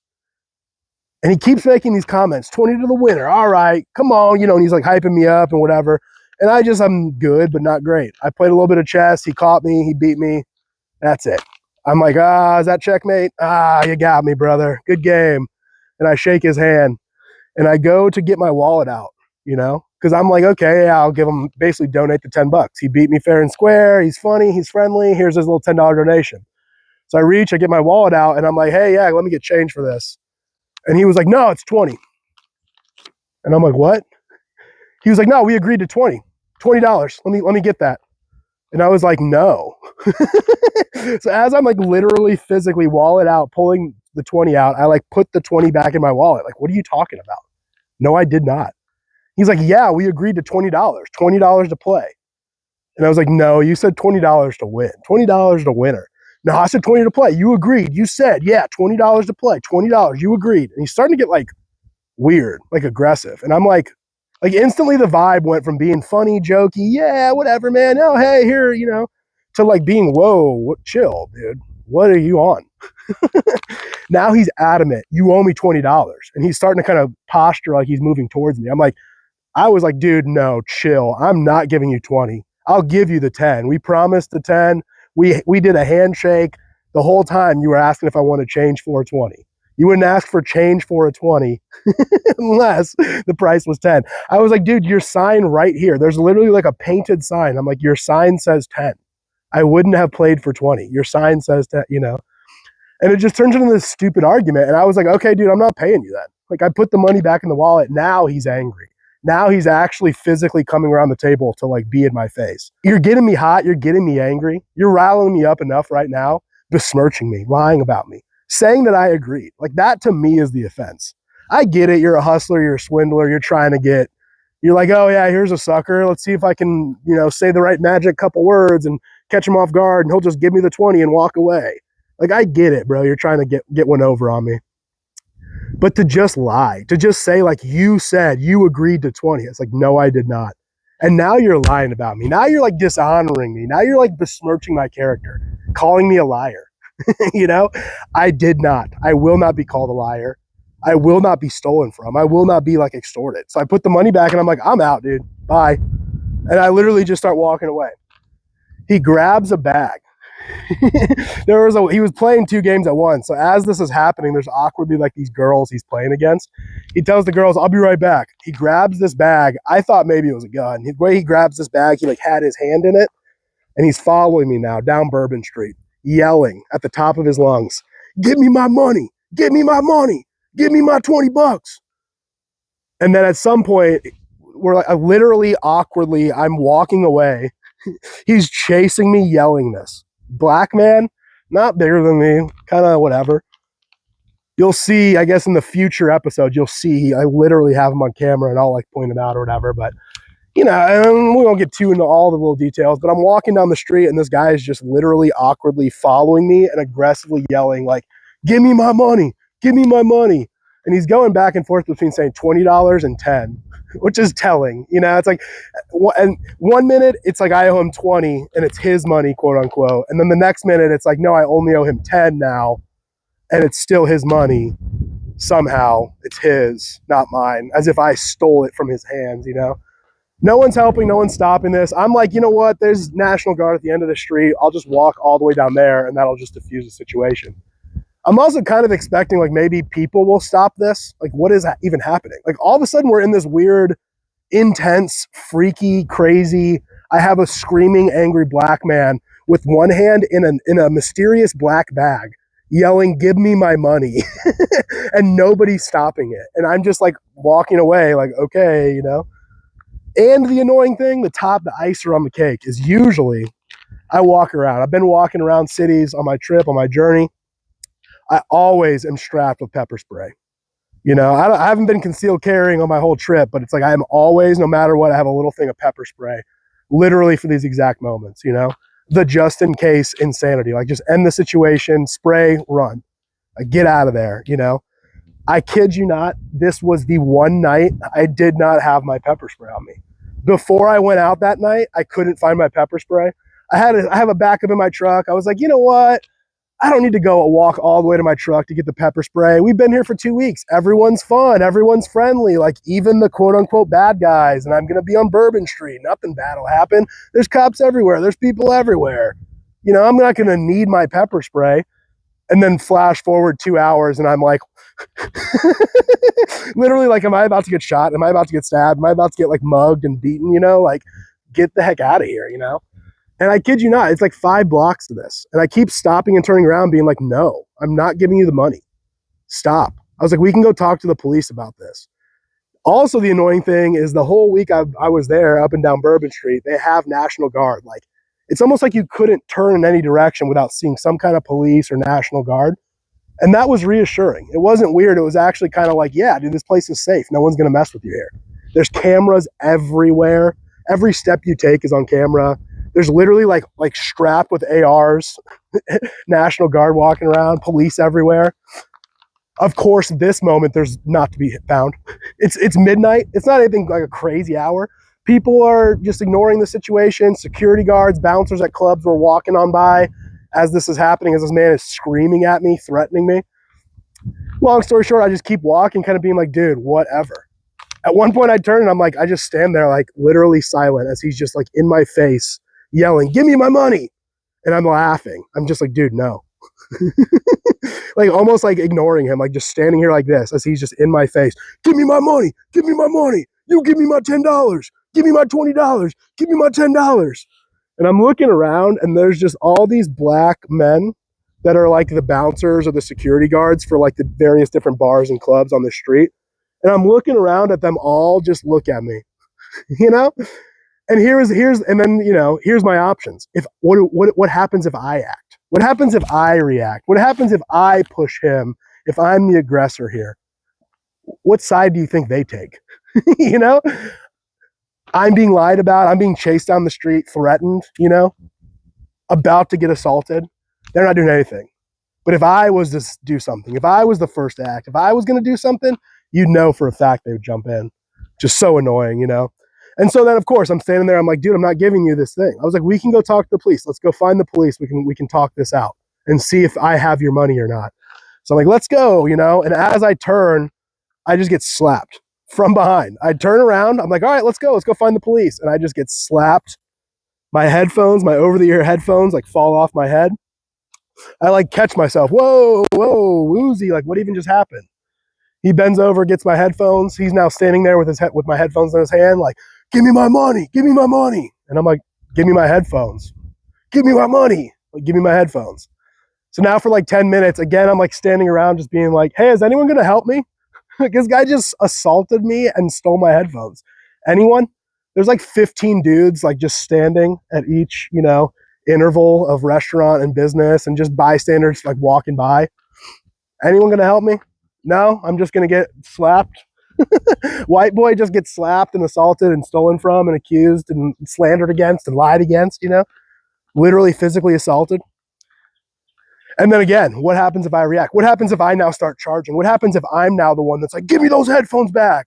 And he keeps making these comments, 20 to the winner. All right, come on. You know, and he's like hyping me up and whatever. And I'm good, but not great. I played a little bit of chess. He caught me. He beat me. That's it. I'm like, is that checkmate? You got me, brother. Good game. And I shake his hand. And I go to get my wallet out, you know, because I'm like, okay, yeah, I'll give him, basically donate the $10. He beat me fair and square. He's funny. He's friendly. Here's his little $10 donation. So I get my wallet out, and I'm like, hey, yeah, let me get change for this. And he was like, no, it's 20. And I'm like, what? He was like, no, we agreed to $20. Let me get that. And I was like, no. So as I'm like literally physically wallet out, pulling the 20 out, I like put the 20 back in my wallet. Like, what are you talking about? No, I did not. He's like, yeah, we agreed to $20 to play. And I was like, no, you said $20 to win, $20 to winner. No, I said 20 to play. You agreed. You said, yeah, $20 to play, $20. You agreed. And he's starting to get like weird, like aggressive. And I'm like instantly the vibe went from being funny, jokey, yeah, whatever, man. Oh, hey, here, you know, to like being, whoa, chill, dude. What are you on? Now he's adamant. You owe me $20. And he's starting to kind of posture like he's moving towards me. I was like, dude, no, chill. I'm not giving you 20. I'll give you the 10. We promised the 10. We did a handshake. The whole time you were asking if I want to change for a 20. You wouldn't ask for change for a 20 unless the price was 10. I was like, dude, your sign right here. There's literally like a painted sign. I'm like, your sign says 10. I wouldn't have played for 20. Your sign says 10, you know. And it just turns into this stupid argument. And I was like, okay, dude, I'm not paying you that. Like I put the money back in the wallet. Now he's angry. Now he's actually physically coming around the table to like be in my face. You're getting me hot. You're getting me angry. You're riling me up enough right now, besmirching me, lying about me, saying that I agreed. Like that to me is the offense. I get it. You're a hustler. You're a swindler. You're like, oh yeah, here's a sucker. Let's see if I can, say the right magic couple words and catch him off guard and he'll just give me the 20 and walk away. Like I get it, bro. You're trying to get one over on me. But to just lie, to just say like you said you agreed to 20. It's like, no, I did not. And now you're lying about me. Now you're like dishonoring me. Now you're like besmirching my character, calling me a liar. I did not. I will not be called a liar. I will not be stolen from. I will not be like extorted. So I put the money back and I'm like, I'm out, dude. Bye. And I literally just start walking away. He grabs a bag. He was playing 2 games at once. So as this is happening, there's awkwardly like these girls he's playing against. He tells the girls, I'll be right back. He grabs this bag. I thought maybe it was a gun. The way he grabs this bag, he like had his hand in it. And he's following me now down Bourbon Street, yelling at the top of his lungs, give me my money. Give me my money. Give me my 20 bucks. And then at some point, we're like literally awkwardly, I'm walking away. He's chasing me, yelling this. Black man, not bigger than me, kind of whatever. You'll see, I guess in the future episodes, you'll see I literally have him on camera and I'll like point him out or whatever. But, we won't get too into all the little details, but I'm walking down the street and this guy is just literally awkwardly following me and aggressively yelling like, give me my money. Give me my money. And he's going back and forth between saying $20 and 10, which is telling. It's like, and 1 minute, it's like I owe him 20 and it's his money, quote unquote. And then the next minute, it's like, no, I only owe him 10 now and it's still his money. Somehow it's his, not mine, as if I stole it from his hands, No one's helping, no one's stopping this. I'm like, you know what? There's National Guard at the end of the street. I'll just walk all the way down there and that'll just diffuse the situation. I'm also kind of expecting like maybe people will stop this. Like what is even happening? Like all of a sudden we're in this weird, intense, freaky, crazy, I have a screaming, angry black man with one hand in a mysterious black bag yelling, give me my money. And nobody's stopping it. And I'm just like walking away like, okay, And the annoying thing, the icing on the cake is usually I walk around. I've been walking around cities on my trip, on my journey. I always am strapped with pepper spray. I haven't been concealed carrying on my whole trip, but it's like I am always, no matter what, I have a little thing of pepper spray, literally for these exact moments, the just in case insanity, like just end the situation, spray, run, like get out of there, I kid you not, this was the one night I did not have my pepper spray on me. Before I went out that night, I couldn't find my pepper spray. I have a backup in my truck. I was like, you know what? I don't need to go walk all the way to my truck to get the pepper spray. We've been here for 2 weeks. Everyone's fun. Everyone's friendly. Like even the quote unquote bad guys. And I'm going to be on Bourbon Street. Nothing bad will happen. There's cops everywhere. There's people everywhere. I'm not going to need my pepper spray. And then flash forward 2 hours and I'm like, literally like, am I about to get shot? Am I about to get stabbed? Am I about to get like mugged and beaten? Like get the heck out of here, And I kid you not, it's like 5 blocks to this. And I keep stopping and turning around being like, no, I'm not giving you the money. Stop. I was like, we can go talk to the police about this. Also, the annoying thing is the whole week I was there up and down Bourbon Street, they have National Guard. Like, it's almost like you couldn't turn in any direction without seeing some kind of police or National Guard. And that was reassuring. It wasn't weird. It was actually kind of like, yeah, dude, this place is safe. No one's going to mess with you here. There's cameras everywhere. Every step you take is on camera. There's literally like strapped with ARs, National Guard walking around, police everywhere. Of course, this moment, there's not to be found. It's midnight. It's not anything like a crazy hour. People are just ignoring the situation. Security guards, bouncers at clubs were walking on by as this is happening, as this man is screaming at me, threatening me. Long story short, I just keep walking, kind of being like, dude, whatever. At one point I turn and I'm like, I just stand there like literally silent as he's just like in my face yelling, give me my money. And I'm laughing. I'm just like, dude, no. Like almost like ignoring him, like just standing here like this as he's just in my face. Give me my money. Give me my money. You give me my $10. Give me my $20. Give me my $10. And I'm looking around and there's just all these black men that are like the bouncers or the security guards for like the various different bars and clubs on the street. And I'm looking around at them all just look at me, And and then, here's my options. If what happens if I act? What happens if I react? What happens if I push him? If I'm the aggressor here? What side do you think they take? you know, I'm being lied about. I'm being chased down the street, threatened, about to get assaulted. They're not doing anything. But if I was to do something, if I was the first to act, if I was going to do something, for a fact they would jump in. Just so annoying, And so then, of course, I'm standing there. I'm like, dude, I'm not giving you this thing. I was like, we can go talk to the police. Let's go find the police. We can talk this out and see if I have your money or not. So I'm like, let's go, And as I turn, I just get slapped from behind. I turn around. I'm like, all right, let's go find the police. And I just get slapped. My headphones, my over-the-ear headphones, fall off my head. I catch myself. Whoa, woozy. What even just happened? He bends over, gets my headphones. He's now standing there with my headphones in his hand, give me my money, give me my money. And I'm like, give me my headphones. Give me my money. Give me my headphones. So now for 10 minutes, again, I'm standing around just being like, hey, is anyone going to help me? This guy just assaulted me and stole my headphones. Anyone? There's 15 dudes just standing at each, interval of restaurant and business, and just bystanders walking by. Anyone going to help me? No, I'm just going to get slapped. White boy just gets slapped and assaulted and stolen from and accused and slandered against and lied against, literally physically assaulted. And then again, what happens if I react? What happens if I now start charging? What happens if I'm now the one that's give me those headphones back?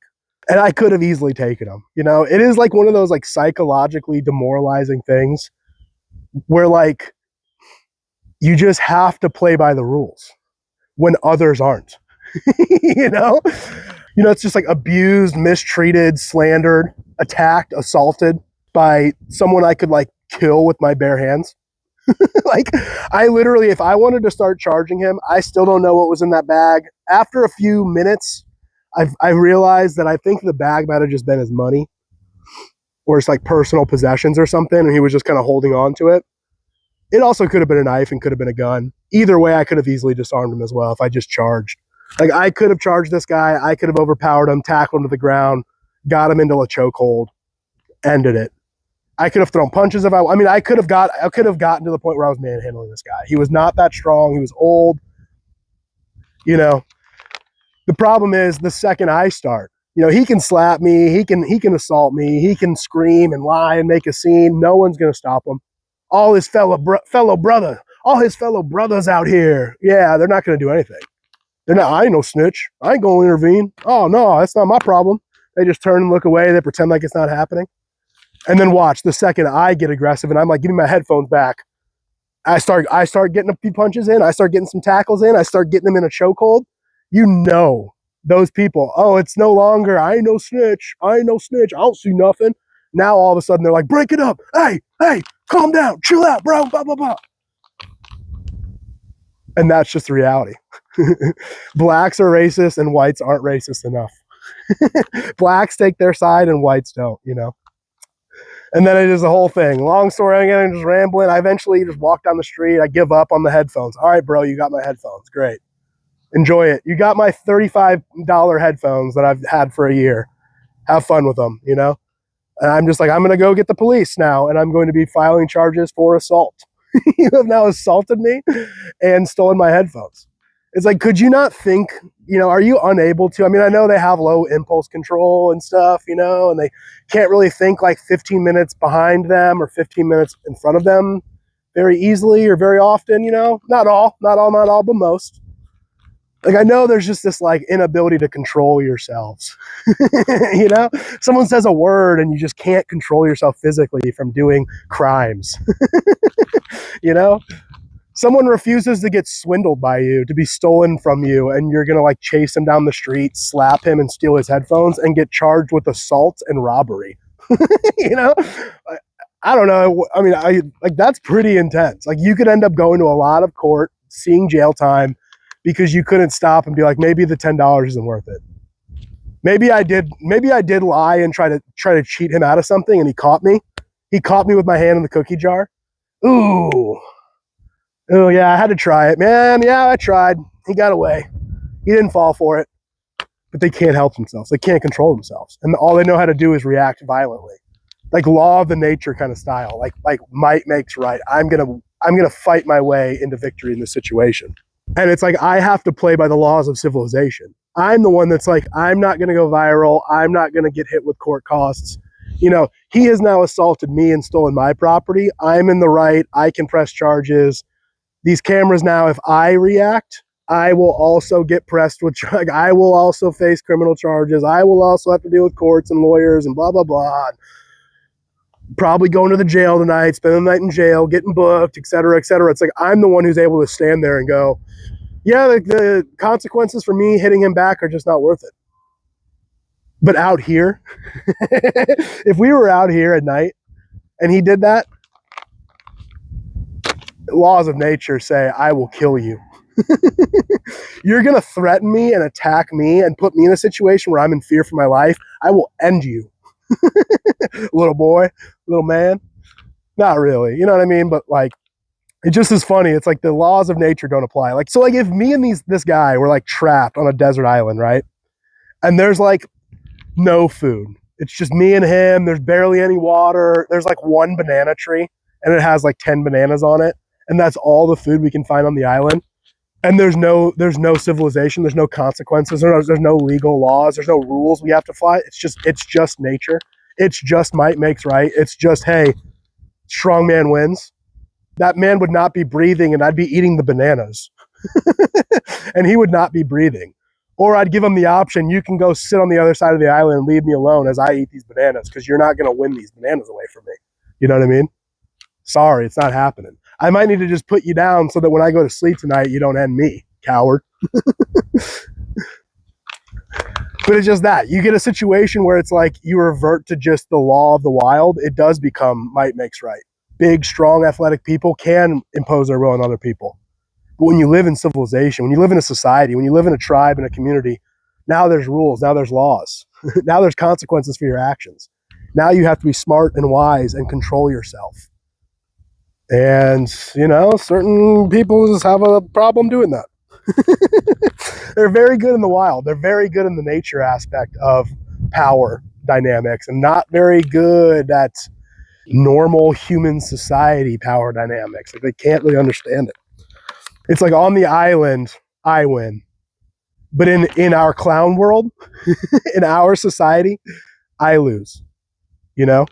And I could have easily taken them. It is one of those psychologically demoralizing things where you just have to play by the rules when others aren't. It's just abused, mistreated, slandered, attacked, assaulted by someone I could kill with my bare hands. I literally, if I wanted to start charging him, I still don't know what was in that bag. After a few minutes, I realized that I think the bag might have just been his money, or it's personal possessions or something, and he was just kind of holding on to it. It also could have been a knife and could have been a gun. Either way, I could have easily disarmed him as well if I just charged. I could have charged this guy. I could have overpowered him, tackled him to the ground, got him into a chokehold, ended it. I could have thrown punches if I could have gotten to the point where I was manhandling this guy. He was not that strong. He was old. The problem is the second I start, he can slap me, he can assault me, he can scream and lie and make a scene. No one's going to stop him. All his fellow brothers out here. Yeah, they're not going to do anything. They're not, I ain't no snitch. I ain't going to intervene. Oh, no, that's not my problem. They just turn and look away. They pretend like it's not happening. And then watch, the second I get aggressive and I'm give me my headphones back, I start getting a few punches in. I start getting some tackles in. I start getting them in a chokehold. Those people, oh, it's no longer, I ain't no snitch. I don't see nothing. Now all of a sudden they're break it up. Hey, calm down. Chill out, bro. Blah, blah, blah. And that's just the reality. Blacks are racist and whites aren't racist enough. Blacks take their side and whites don't, And then it is the whole thing. Long story, I'm just rambling. I eventually just walk down the street. I give up on the headphones. All right, bro, you got my headphones. Great. Enjoy it. You got my $35 headphones that I've had for a year. Have fun with them, And I'm just I'm going to go get the police now, and I'm going to be filing charges for assault. You have now assaulted me and stolen my headphones. It's could you not think, are you unable to? I know they have low impulse control and stuff, and they can't really think 15 minutes behind them or 15 minutes in front of them very easily or very often, Not all, but most. I know there's just this inability to control yourselves. Someone says a word and you just can't control yourself physically from doing crimes. Someone refuses to get swindled by you, to be stolen from you, and you're going to chase him down the street, slap him and steal his headphones and get charged with assault and robbery. I don't know. That's pretty intense. You could end up going to a lot of court, seeing jail time because you couldn't stop and be maybe the $10 isn't worth it. Maybe I did lie and try to cheat him out of something, and he caught me. He caught me with my hand in the cookie jar. Ooh. Oh, yeah, I had to try it, man. Yeah, I tried. He got away. He didn't fall for it. but they can't help themselves. They can't control themselves. And all they know how to do is react violently. Like law of the nature kind of style. Like might makes right. I'm gonna fight my way into victory in this situation. And it's like I have to play by the laws of civilization. I'm the one that's like, I'm not gonna go viral. I'm not gonna get hit with court costs. You know, he has now assaulted me and stolen my property. I'm in the right. I can press charges. These cameras now, if I react, I will also get pressed with, like, I will also face criminal charges. I will also have to deal with courts and lawyers and blah, blah, blah. Probably going to the jail tonight, spending the night in jail, getting booked, et cetera, et cetera. It's like I'm the one who's able to stand there and go, yeah, the consequences for me hitting him back are just not worth it. But out here, if we were out here at night and he did that, laws of nature say, I will kill you. You're going to threaten me and attack me and put me in a situation where I'm in fear for my life. I will end you. Little boy, little man. Not really, you know what I mean? But like, it just is funny. It's like the laws of nature don't apply. Like, so like if me and this guy were like trapped on a desert island, right? And there's like no food. It's just me and him. There's barely any water. There's like one banana tree and it has like 10 bananas on it. And that's all the food we can find on the island. And there's no civilization. There's no consequences. There's no legal laws. There's no rules we have to fly. It's just nature. It's just might makes right. It's just, hey, strong man wins. That man would not be breathing and I'd be eating the bananas. And he would not be breathing. Or I'd give him the option, you can go sit on the other side of the island and leave me alone as I eat these bananas because you're not going to win these bananas away from me. You know what I mean? Sorry, it's not happening. I might need to just put you down so that when I go to sleep tonight, you don't end me, coward. But it's just that. You get a situation where it's like you revert to just the law of the wild. It does become might makes right. Big, strong, athletic people can impose their will on other people. But when you live in civilization, when you live in a society, when you live in a tribe and a community, now there's rules, now there's laws. Now there's consequences for your actions. Now you have to be smart and wise and control yourself. And, you know, certain people just have a problem doing that. They're very good in the wild. They're very good in the nature aspect of power dynamics and not very good at normal human society power dynamics. Like, they can't really understand it. It's like on the island, I win. But in our clown world, in our society, I lose. You know?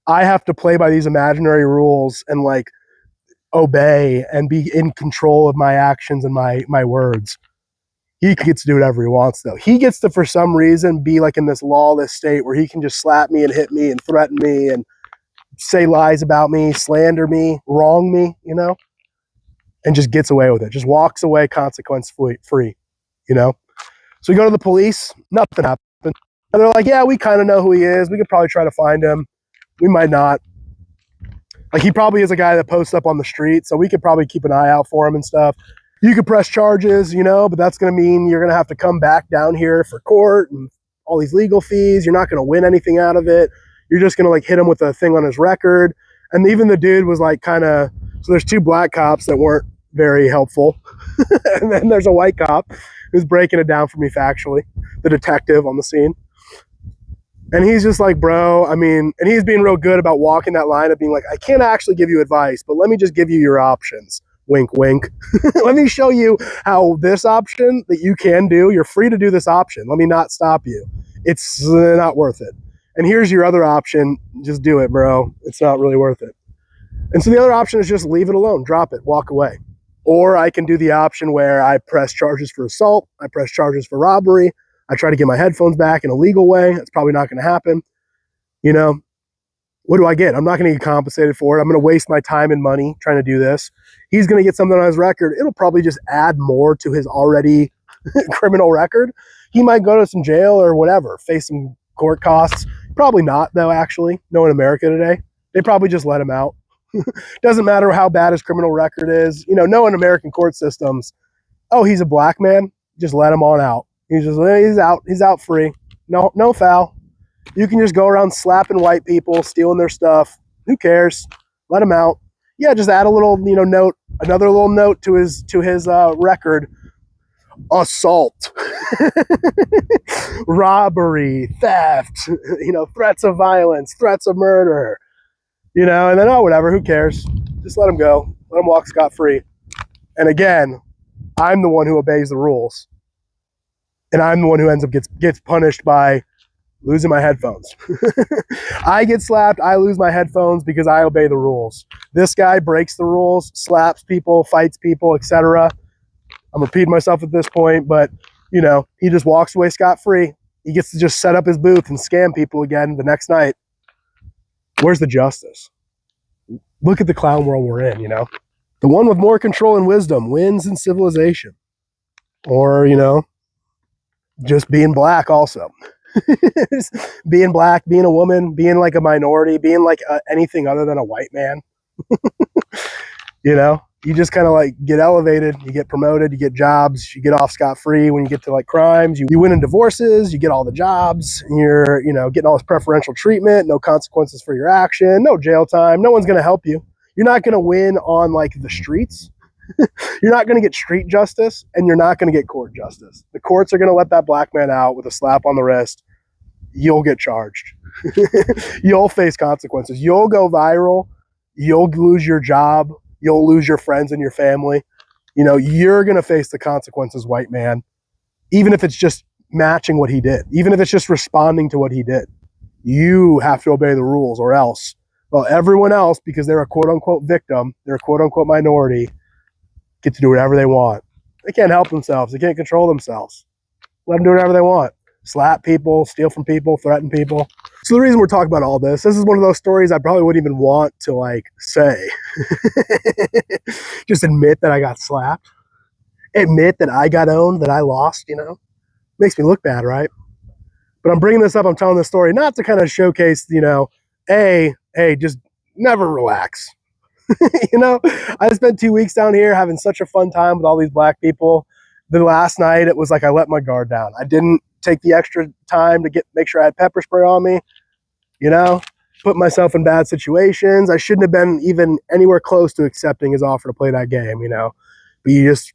I have to play by these imaginary rules and like obey and be in control of my actions and my words. He gets to do whatever he wants though. He gets to, for some reason, be like in this lawless state where he can just slap me and hit me and threaten me and say lies about me, slander me, wrong me, you know, and just gets away with it. Just walks away consequence free, you know? So we go to the police, nothing happens. And they're like, yeah, we kind of know who he is. We could probably try to find him. We might not. Like, he probably is a guy that posts up on the street, so we could probably keep an eye out for him and stuff. You could press charges, you know, but that's going to mean you're going to have to come back down here for court and all these legal fees. You're not going to win anything out of it. You're just going to like hit him with a thing on his record. And even the dude was like kind of, so there's two black cops that weren't very helpful. And then there's a white cop who's breaking it down for me factually, the detective on the scene. And he's just like, bro, I mean, and he's being real good about walking that line of being like, I can't actually give you advice, but let me just give you your options. Wink, wink. Let me show you how this option that you can do, you're free to do this option. Let me not stop you. It's not worth it. And here's your other option. Just do it, bro. It's not really worth it. And so the other option is just leave it alone, drop it, walk away. Or I can do the option where I press charges for assault, I press charges for robbery, I try to get my headphones back in a legal way. That's probably not going to happen. You know, what do I get? I'm not going to get compensated for it. I'm going to waste my time and money trying to do this. He's going to get something on his record. It'll probably just add more to his already criminal record. He might go to some jail or whatever, face some court costs. Probably not, though, actually. No, in America today, they probably just let him out. Doesn't matter how bad his criminal record is. You know, no, in American court systems, oh, he's a black man, just let him on out. He's out free. No foul. You can just go around slapping white people, stealing their stuff. Who cares? Let him out. Yeah, just add a little, you know, note, another little note to his record. assault, robbery, theft, you know, threats of violence, threats of murder, you know, and then, oh, whatever, who cares? Just let them go. Let them walk scot-free. And again, I'm the one who obeys the rules. And I'm the one who ends up gets punished by losing my headphones. I get slapped, I lose my headphones because I obey the rules. This guy breaks the rules, slaps people, fights people, etc. I'm repeating myself at this point, but you know, he just walks away scot-free. He gets to just set up his booth and scam people again the next night. Where's the justice? Look at the clown world we're in, you know? The one with more control and wisdom wins in civilization. Or, you know, just being black also. Being black, being a woman, being like a minority, being like anything other than a white man. You know, you just kind of like get elevated, you get promoted, you get jobs, you get off scot-free. When you get to like crimes, you win in divorces, you get all the jobs, and you're, you know, getting all this preferential treatment, no consequences for your action, no jail time, no one's going to help you. You're not going to win on like the streets. You're not going to get street justice, and you're not going to get court justice. The courts are going to let that black man out with a slap on the wrist. You'll get charged. You'll face consequences. You'll go viral. You'll lose your job. You'll lose your friends and your family. You know, you're going to face the consequences, white man, even if it's just matching what he did, even if it's just responding to what he did. You have to obey the rules, or else, well, everyone else, because they're a quote-unquote victim, they're a quote-unquote minority, get to do whatever they want. They can't help themselves. They can't control themselves. Let them do whatever they want. Slap people, steal from people, threaten people. So the reason we're talking about all this is one of those stories I probably wouldn't even want to like say. Just admit that I got slapped. Admit that I got owned, that I lost, you know. Makes me look bad, right? But I'm bringing this up, I'm telling this story not to kind of showcase, you know, hey, just never relax. You know, I spent 2 weeks down here having such a fun time with all these black people. The last night, it was like I let my guard down. I didn't take the extra time to make sure I had pepper spray on me, you know, put myself in bad situations. I shouldn't have been even anywhere close to accepting his offer to play that game, you know. But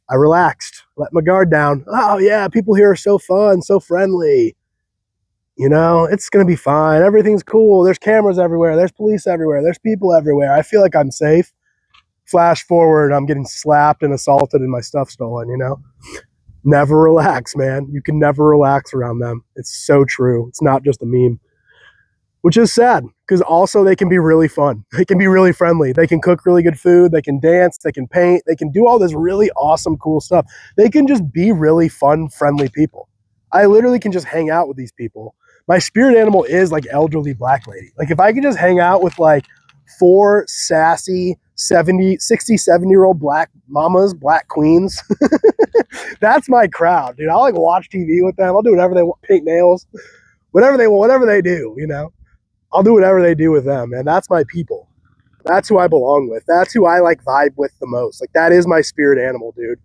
I relaxed, let my guard down. Oh, yeah, people here are so fun, so friendly. You know, it's going to be fine. Everything's cool. There's cameras everywhere. There's police everywhere. There's people everywhere. I feel like I'm safe. Flash forward, I'm getting slapped and assaulted and my stuff stolen, you know? Never relax, man. You can never relax around them. It's so true. It's not just a meme. Which is sad, because also they can be really fun. They can be really friendly. They can cook really good food. They can dance. They can paint. They can do all this really awesome, cool stuff. They can just be really fun, friendly people. I literally can just hang out with these people. My spirit animal is like elderly black lady. Like if I could just hang out with like 4 sassy 60, 70-year-old black mamas, black queens, that's my crowd, dude. I'll like watch TV with them. I'll do whatever they want, paint nails, whatever they want, whatever they do, you know. I'll do whatever they do with them, and that's my people. That's who I belong with. That's who I like vibe with the most. Like that is my spirit animal, dude.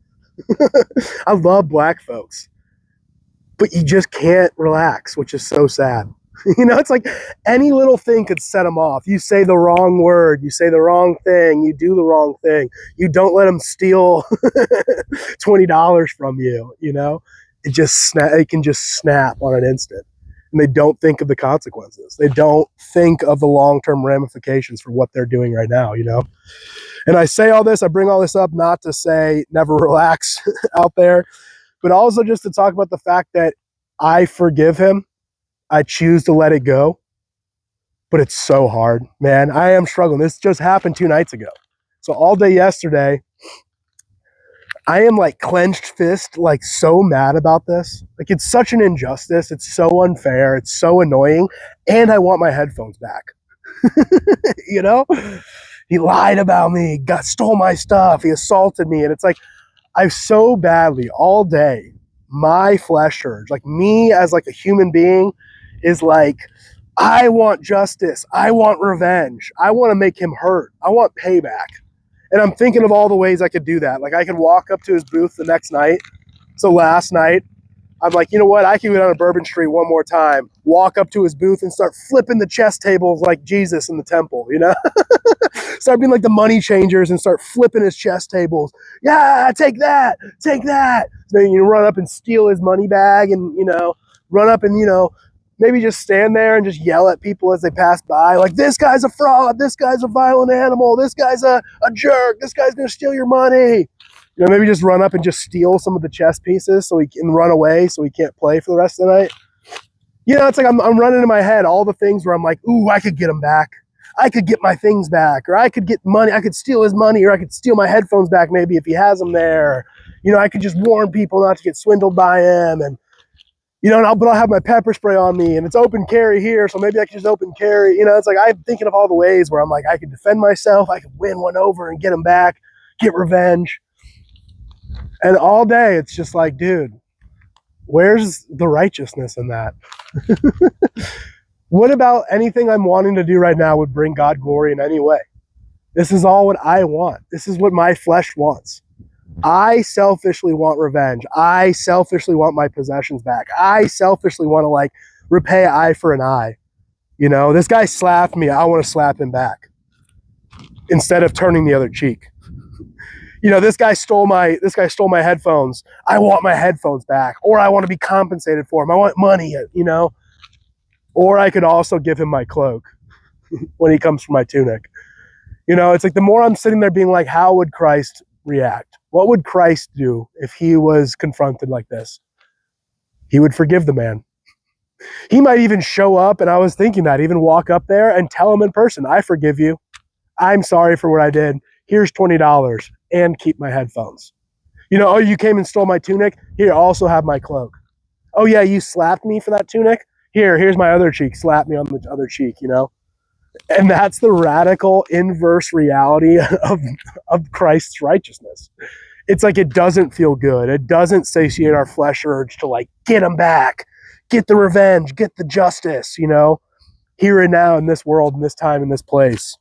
I love black folks. But you just can't relax, which is so sad. You know, it's like any little thing could set them off. You say the wrong word, you say the wrong thing, you do the wrong thing. You don't let them steal $20 from you, you know? It can just snap on an instant. And they don't think of the consequences. They don't think of the long-term ramifications for what they're doing right now, you know? And I say all this, I bring all this up not to say never relax out there, but also just to talk about the fact that I forgive him. I choose to let it go, but it's so hard, man. I am struggling. This just happened 2 nights ago. So all day yesterday, I am like clenched fist, like so mad about this. Like it's such an injustice. It's so unfair. It's so annoying. And I want my headphones back. You know, he lied about me, stole my stuff. He assaulted me. And it's like, I've so badly all day, my flesh urge, like me as like a human being is like, I want justice. I want revenge. I want to make him hurt. I want payback. And I'm thinking of all the ways I could do that. Like I could walk up to his booth the next night. So last night, I'm like, you know what? I can go down to Bourbon Street one more time, walk up to his booth and start flipping the chess tables like Jesus in the temple, you know? Start being like the money changers and start flipping his chess tables. Yeah, take that, take that. So then you run up and steal his money bag and, you know, run up and, you know, maybe just stand there and just yell at people as they pass by. Like, this guy's a fraud. This guy's a violent animal. This guy's a jerk. This guy's going to steal your money. You know, maybe just run up and just steal some of the chess pieces so he can run away so he can't play for the rest of the night. You know, it's like I'm running in my head all the things where I'm like, ooh, I could get him back. I could get my things back, or I could get money. I could steal his money, or I could steal my headphones back maybe if he has them there. You know, I could just warn people not to get swindled by him. And, you know, but I'll have my pepper spray on me and it's open carry here. So maybe I can just open carry. You know, it's like I'm thinking of all the ways where I'm like, I can defend myself. I can win one over and get him back, get revenge. And all day, it's just like, dude, where's the righteousness in that? What about anything I'm wanting to do right now would bring God glory in any way? This is all what I want. This is what my flesh wants. I selfishly want revenge. I selfishly want my possessions back. I selfishly want to, like, repay eye for an eye. You know, this guy slapped me. I want to slap him back instead of turning the other cheek. You know, this guy stole my headphones. I want my headphones back, or I want to be compensated for them. I want money, you know. Or I could also give him my cloak when he comes for my tunic. You know, it's like the more I'm sitting there being like, how would Christ react? What would Christ do if he was confronted like this? He would forgive the man. He might even show up, and I was thinking that, even walk up there and tell him in person, I forgive you. I'm sorry for what I did. Here's $20 and keep my headphones. You know, oh, you came and stole my tunic? Here, also have my cloak. Oh yeah, you slapped me for that tunic? Here's my other cheek. Slap me on the other cheek, you know? And that's the radical inverse reality of Christ's righteousness. It's like, it doesn't feel good. It doesn't satiate our flesh urge to, like, get him back, get the revenge, get the justice, you know? Here and now in this world, in this time, in this place.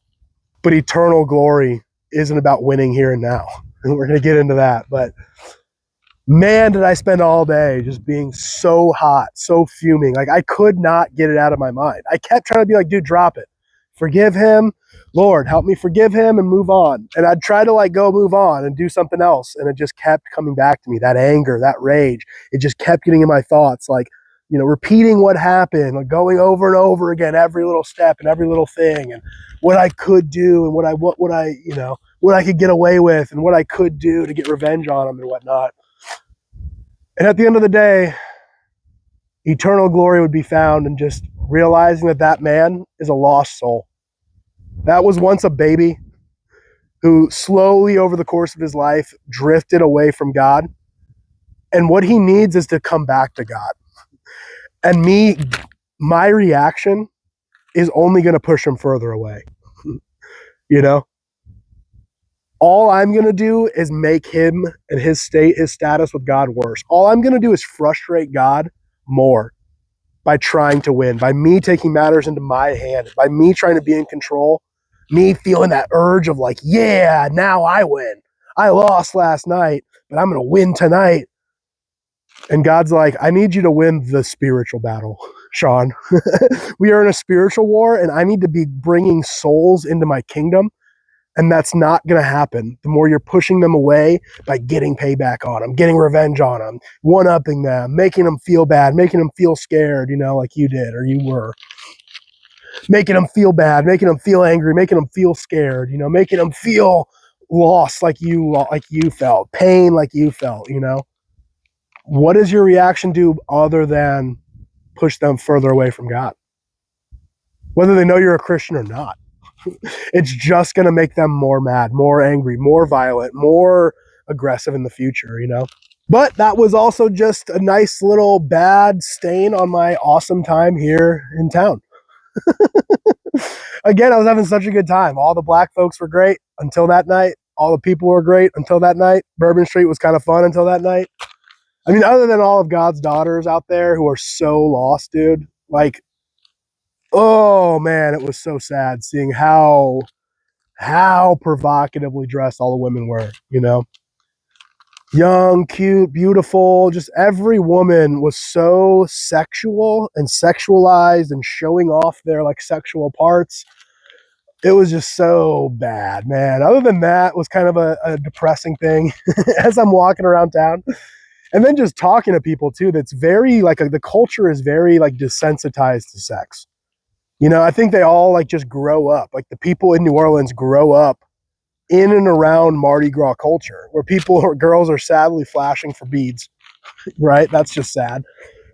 But eternal glory isn't about winning here and now. And we're going to get into that. But man, did I spend all day just being so hot, so fuming. Like, I could not get it out of my mind. I kept trying to be like, dude, drop it. Forgive him. Lord, help me forgive him and move on. And I'd try to, like, go move on and do something else. And it just kept coming back to me. That anger, that rage, it just kept getting in my thoughts. Like, you know, repeating what happened, like going over and over again, every little step and every little thing, and what I could do and what I could get away with and what I could do to get revenge on him and whatnot. And at the end of the day, eternal glory would be found in just realizing that that man is a lost soul. That was once a baby who slowly over the course of his life drifted away from God. And what he needs is to come back to God. And my reaction is only going to push him further away. You know? All I'm going to do is make him and his status with God worse. All I'm going to do is frustrate God more by trying to win, by me taking matters into my hand, by me trying to be in control, me feeling that urge of, like, yeah, now I win. I lost last night, but I'm going to win tonight. And God's like, I need you to win the spiritual battle, Sean. We are in a spiritual war, and I need to be bringing souls into my kingdom. And that's not going to happen. The more you're pushing them away by getting payback on them, getting revenge on them, one-upping them, making them feel bad, making them feel scared, you know, like you did or you were. Making them feel bad, making them feel angry, making them feel scared, you know, making them feel lost like you felt, pain like you felt, you know. What does your reaction do other than push them further away from God? Whether they know you're a Christian or not. It's just going to make them more mad, more angry, more violent, more aggressive in the future, you know? But that was also just a nice little bad stain on my awesome time here in town. Again, I was having such a good time. All the black folks were great until that night. All the people were great until that night. Bourbon Street was kind of fun until that night. I mean, other than all of God's daughters out there who are so lost, dude, like, oh man, it was so sad seeing how provocatively dressed all the women were, you know? Young, cute, beautiful. Just every woman was so sexual and sexualized and showing off their like sexual parts. It was just so bad, man. Other than that, it was kind of a depressing thing as I'm walking around town. And then just talking to people too, that's very like the culture is very like desensitized to sex. You know, I think they all like just grow up. Like the people in New Orleans grow up in and around Mardi Gras culture, where people or girls are sadly flashing for beads, right? That's just sad.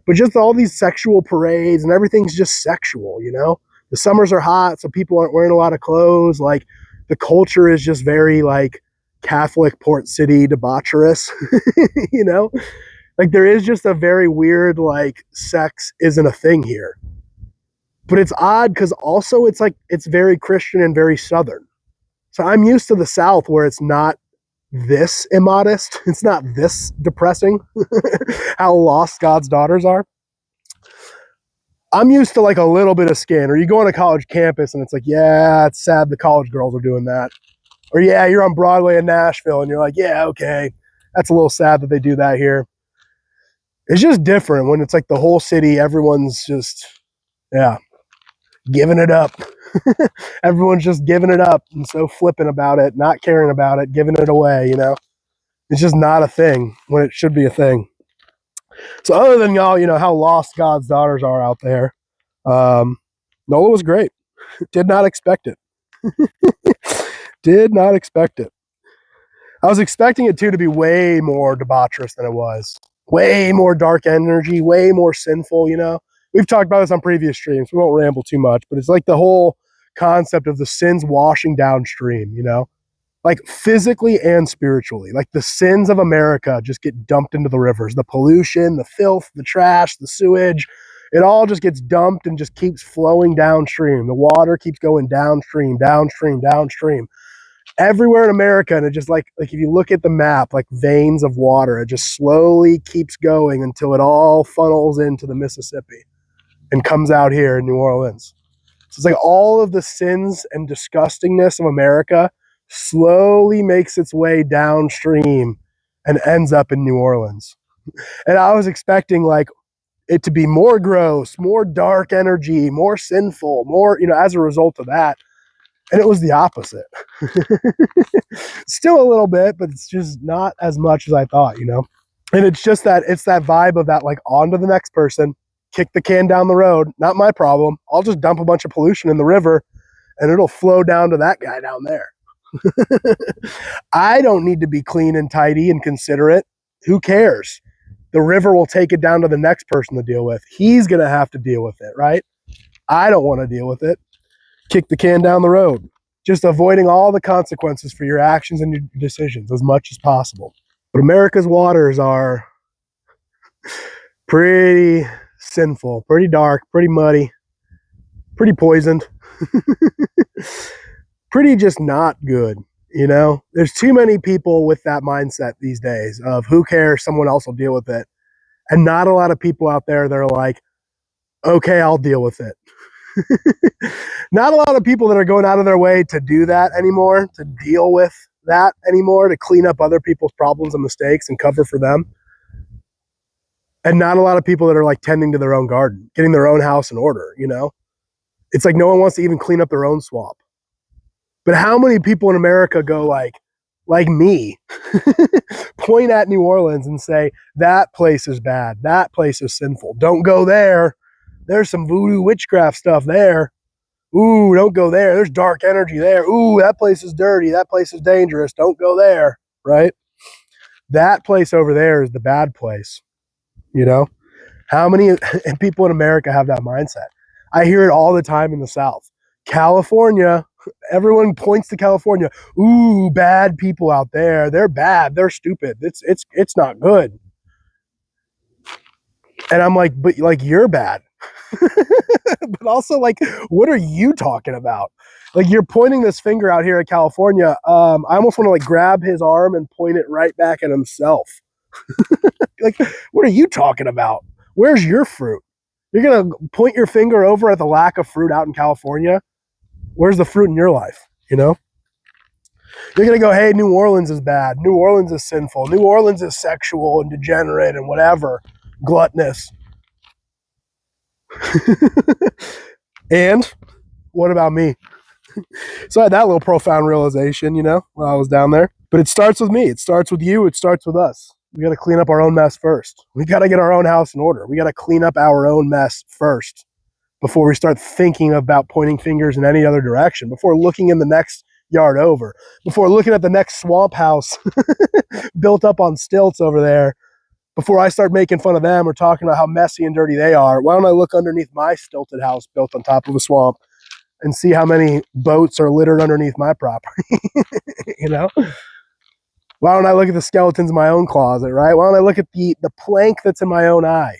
But just all these sexual parades and everything's just sexual, you know? The summers are hot, so people aren't wearing a lot of clothes. Like the culture is just very like Catholic Port City debaucherous, you know? Like there is just a very weird like sex isn't a thing here. But it's odd because also it's like it's very Christian and very Southern. So I'm used to the South where it's not this immodest. It's not this depressing how lost God's daughters are. I'm used to like a little bit of skin. Or you go on a college campus and it's like, yeah, it's sad the college girls are doing that. Or yeah, you're on Broadway in Nashville and you're like, yeah, okay, that's a little sad that they do that here. It's just different when it's like the whole city, everyone's just, yeah, giving it up. Everyone's just giving it up and so flippant about it, not caring about it, giving it away, you know? It's just not a thing when it should be a thing. So other than y'all, you know, how lost God's daughters are out there, Nola was great. Did not expect it. Did not expect it. I was expecting it too to be way more debaucherous than it was. Way more dark energy, way more sinful, you know? We've talked about this on previous streams. We won't ramble too much, but it's like the whole concept of the sins washing downstream, you know? Like physically and spiritually. Like the sins of America just get dumped into the rivers. The pollution, the filth, the trash, the sewage, it all just gets dumped and just keeps flowing downstream. The water keeps going downstream, downstream, downstream. Everywhere in America, and it just like if you look at the map, like veins of water, it just slowly keeps going until it all funnels into the Mississippi and comes out here in New Orleans. So it's like all of the sins and disgustingness of America slowly makes its way downstream and ends up in New Orleans. And I was expecting like it to be more gross, more dark energy, more sinful, more, you know, as a result of that. And it was the opposite. Still a little bit, but it's just not as much as I thought, you know? And it's just that, it's that vibe of that, like, on to the next person, kick the can down the road, not my problem. I'll just dump a bunch of pollution in the river and it'll flow down to that guy down there. I don't need to be clean and tidy and considerate. Who cares? The river will take it down to the next person to deal with. He's going to have to deal with it, right? I don't want to deal with it. Kick the can down the road. Just avoiding all the consequences for your actions and your decisions as much as possible. But America's waters are pretty sinful, pretty dark, pretty muddy, pretty poisoned, pretty just not good. You know, there's too many people with that mindset these days of who cares, someone else will deal with it. And not a lot of people out there that are like, okay, I'll deal with it. Not a lot of people that are going out of their way to do that anymore, to deal with that anymore, to clean up other people's problems and mistakes and cover for them. And not a lot of people that are like tending to their own garden, getting their own house in order, you know? It's like no one wants to even clean up their own swamp. But how many people in America go like me, point at New Orleans and say, that place is bad, that place is sinful, don't go there. There's some voodoo witchcraft stuff there. Ooh, don't go there. There's dark energy there. Ooh, that place is dirty. That place is dangerous. Don't go there, right? That place over there is the bad place, you know? How many people in America have that mindset? I hear it all the time in the South. California, everyone points to California. Ooh, bad people out there. They're bad. They're stupid. It's not good. And I'm like, but like you're bad. But also, like, what are you talking about? Like, you're pointing this finger out here at California. I almost want to like grab his arm and point it right back at himself. Like, what are you talking about? Where's your fruit? You're gonna point your finger over at the lack of fruit out in California. Where's the fruit in your life? You know. You're going to go, hey, New Orleans is bad. New Orleans is sinful. New Orleans is sexual and degenerate and whatever. Gluttonous. And what about me? So I had that little profound realization, while I was down there. But it starts with me. It starts with you. It starts with us. We got to clean up our own mess first. We got to get our own house in order. We got to clean up our own mess first before we start thinking about pointing fingers in any other direction, before looking in the next yard over, before looking at the next swamp house built up on stilts over there, before I start making fun of them or talking about how messy and dirty they are. Why don't I look underneath my stilted house built on top of a swamp and see how many boats are littered underneath my property? Why don't I look at the skeletons in my own closet, right? Why don't I look at the plank that's in my own eye,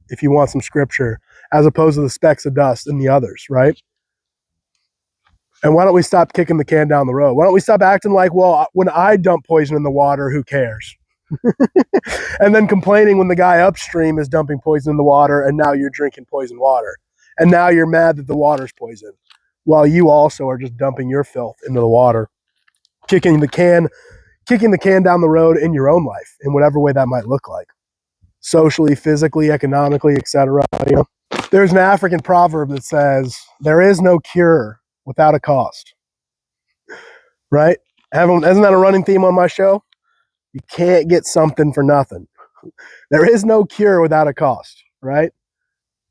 if you want some scripture, as opposed to the specks of dust in the others, right? And why don't we stop kicking the can down the road? Why don't we stop acting like, well, when I dump poison in the water, who cares? And then complaining when the guy upstream is dumping poison in the water and now you're drinking poison water. And now you're mad that the water's poison, while you also are just dumping your filth into the water, kicking the can down the road in your own life, in whatever way that might look like, socially, physically, economically, etc. There's an African proverb that says, there is no cure without a cost, right? Isn't that a running theme on my show? You can't get something for nothing. There is no cure without a cost, right?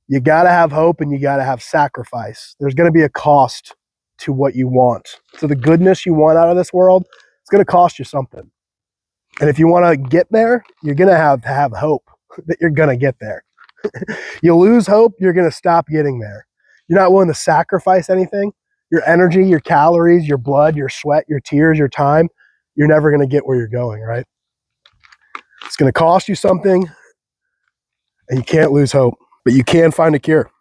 You got to have hope and you got to have sacrifice. There's going to be a cost to what you want. So the goodness you want out of this world, it's going to cost you something. And if you want to get there, you're going to have hope that you're going to get there. You lose hope, you're going to stop getting there. You're not willing to sacrifice anything. Your energy, your calories, your blood, your sweat, your tears, your time, you're never going to get where you're going, right? It's going to cost you something, and you can't lose hope, but you can find a cure.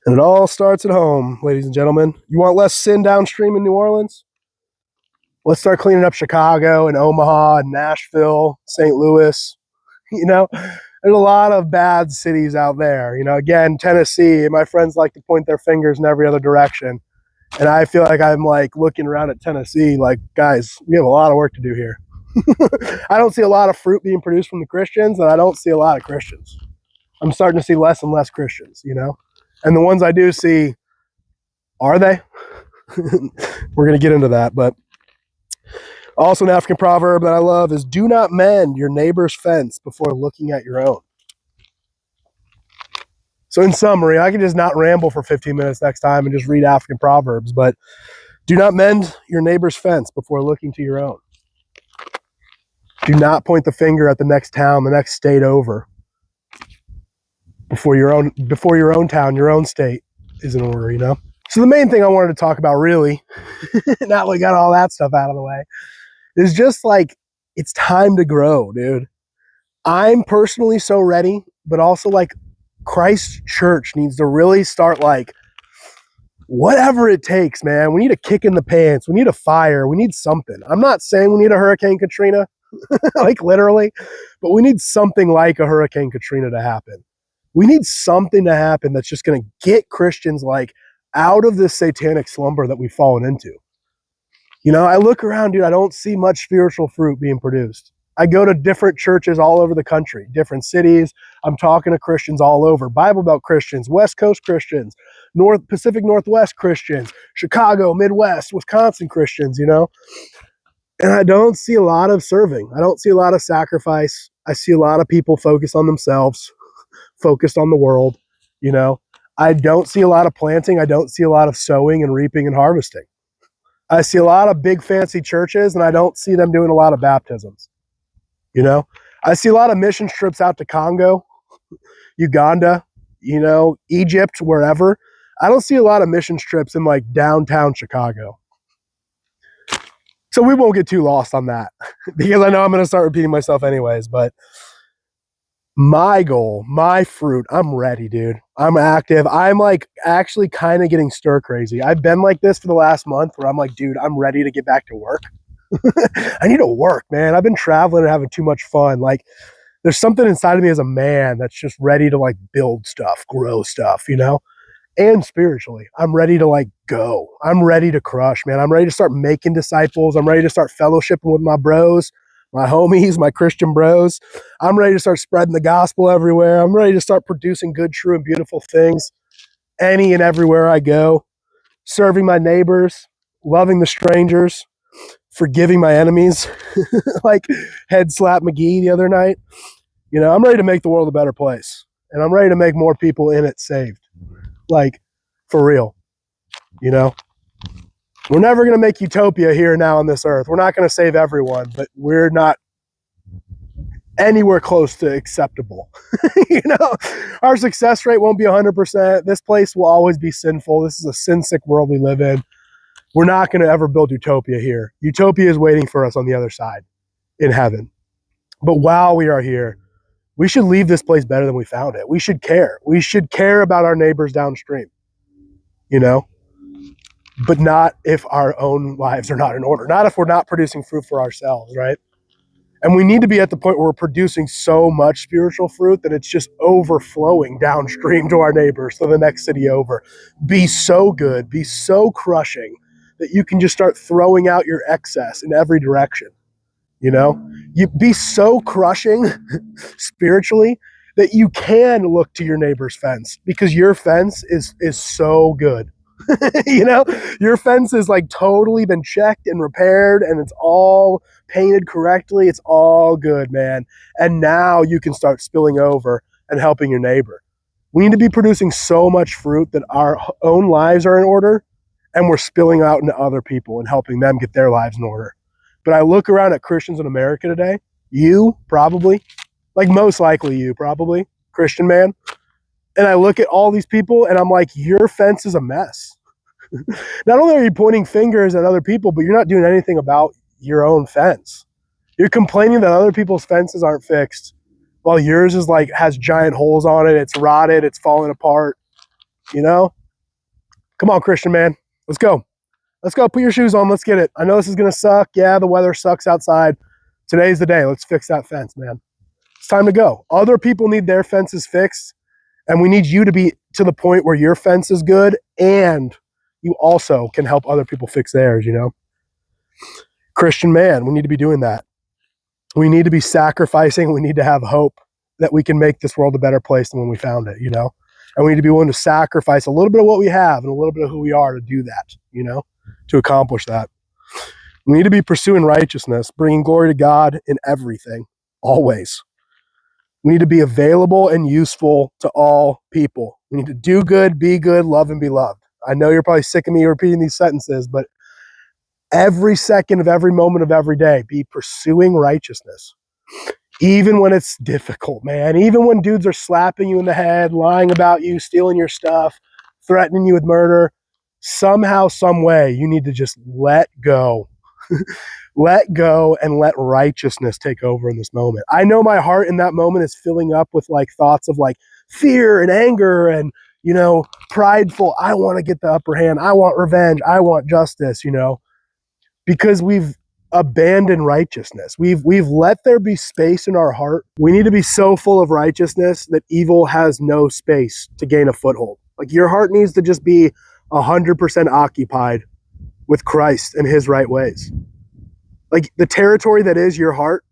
And it all starts at home, ladies and gentlemen. You want less sin downstream in New Orleans? Let's start cleaning up Chicago and Omaha and Nashville, St. Louis. There's a lot of bad cities out there. Again, Tennessee, my friends like to point their fingers in every other direction. And I feel like I'm looking around at Tennessee like, guys, we have a lot of work to do here. I don't see a lot of fruit being produced from the Christians, and I don't see a lot of Christians. I'm starting to see less and less Christians, And the ones I do see, are they? We're going to get into that. But also an African proverb that I love is, do not mend your neighbor's fence before looking at your own. So in summary, I can just not ramble for 15 minutes next time and just read African proverbs, but do not mend your neighbor's fence before looking to your own. Do not point the finger at the next town, the next state over, before your own town, your own state is in order, So the main thing I wanted to talk about, really, now that we got all that stuff out of the way, is just it's time to grow, dude. I'm personally so ready, but also Christ's church needs to really start whatever it takes, man. We need a kick in the pants. We need a fire. We need something. I'm not saying we need a Hurricane Katrina, literally, but we need something like a Hurricane Katrina to happen. We need something to happen that's just going to get Christians out of this satanic slumber that we've fallen into. I look around, dude, I don't see much spiritual fruit being produced. I go to different churches all over the country, different cities. I'm talking to Christians all over, Bible Belt Christians, West Coast Christians, Pacific Northwest Christians, Chicago, Midwest, Wisconsin Christians, And I don't see a lot of serving. I don't see a lot of sacrifice. I see a lot of people focused on themselves, focused on the world, I don't see a lot of planting. I don't see a lot of sowing and reaping and harvesting. I see a lot of big fancy churches, and I don't see them doing a lot of baptisms. I see a lot of mission trips out to Congo, Uganda, Egypt, wherever. I don't see a lot of mission trips in downtown Chicago. So we won't get too lost on that because I know I'm going to start repeating myself anyways, but my goal, my fruit, I'm ready, dude. I'm active. I'm actually kind of getting stir crazy. I've been like this for the last month where I'm dude, I'm ready to get back to work. I need to work, man. I've been traveling and having too much fun. There's something inside of me as a man that's just ready to build stuff, grow stuff, and spiritually. I'm ready to like go. I'm ready to crush, man. I'm ready to start making disciples. I'm ready to start fellowshipping with my bros, my homies, my Christian bros. I'm ready to start spreading the gospel everywhere. I'm ready to start producing good, true, and beautiful things any and everywhere I go, serving my neighbors, loving the strangers, forgiving my enemies, like head slap McGee the other night. You know, I'm ready to make the world a better place, and I'm ready to make more people in it saved. Like, for real, you know? We're never going to make utopia here and now on this earth. We're not going to save everyone, but we're not anywhere close to acceptable. You know, our success rate won't be 100%. This place will always be sinful. This is a sin-sick world we live in. We're not going to ever build utopia here. Utopia is waiting for us on the other side in heaven. But while we are here, we should leave this place better than we found it. We should care. We should care about our neighbors downstream, you know, but not if our own lives are not in order, not if we're not producing fruit for ourselves, right? And we need to be at the point where we're producing so much spiritual fruit that it's just overflowing downstream to our neighbors, to the next city over. Be so good, be so crushing that you can just start throwing out your excess in every direction. You know, you be so crushing spiritually that you can look to your neighbor's fence because your fence is so good. You know, your fence is like totally been checked and repaired and it's all painted correctly. It's all good, man. And now you can start spilling over and helping your neighbor. We need to be producing so much fruit that our own lives are in order and we're spilling out into other people and helping them get their lives in order. But I look around at Christians in America today, you probably, like most likely you probably, Christian man, and I look at all these people and I'm like, your fence is a mess. Not only are you pointing fingers at other people, but you're not doing anything about your own fence. You're complaining that other people's fences aren't fixed while yours is like, has giant holes on it. It's rotted. It's falling apart. You know, come on, Christian man, let's go. Let's go. Put your shoes on. Let's get it. I know this is going to suck. Yeah, the weather sucks outside. Today's the day. Let's fix that fence, man. It's time to go. Other people need their fences fixed, and we need you to be to the point where your fence is good and you also can help other people fix theirs, you know? Christian man, we need to be doing that. We need to be sacrificing. We need to have hope that we can make this world a better place than when we found it, you know? And we need to be willing to sacrifice a little bit of what we have and a little bit of who we are to do that, you know, to accomplish that. We need to be pursuing righteousness, bringing glory to God in everything, always. We need to be available and useful to all people. We need to do good, be good, love, and be loved. I know you're probably sick of me repeating these sentences, but every second of every moment of every day, be pursuing righteousness. Even when it's difficult, man. Even when dudes are slapping you in the head, lying about you, stealing your stuff, threatening you with murder, somehow, some way, you need to just let go. Let go and let righteousness take over in this moment. I know my heart in that moment is filling up with like thoughts of like fear and anger and, you know, prideful. I want to get the upper hand. I want revenge. I want justice, you know, because we've abandoned righteousness. We've let there be space in our heart. We need to be so full of righteousness that evil has no space to gain a foothold. Like your heart needs to just be 100% occupied with Christ and his right ways. Like the territory that is your heart,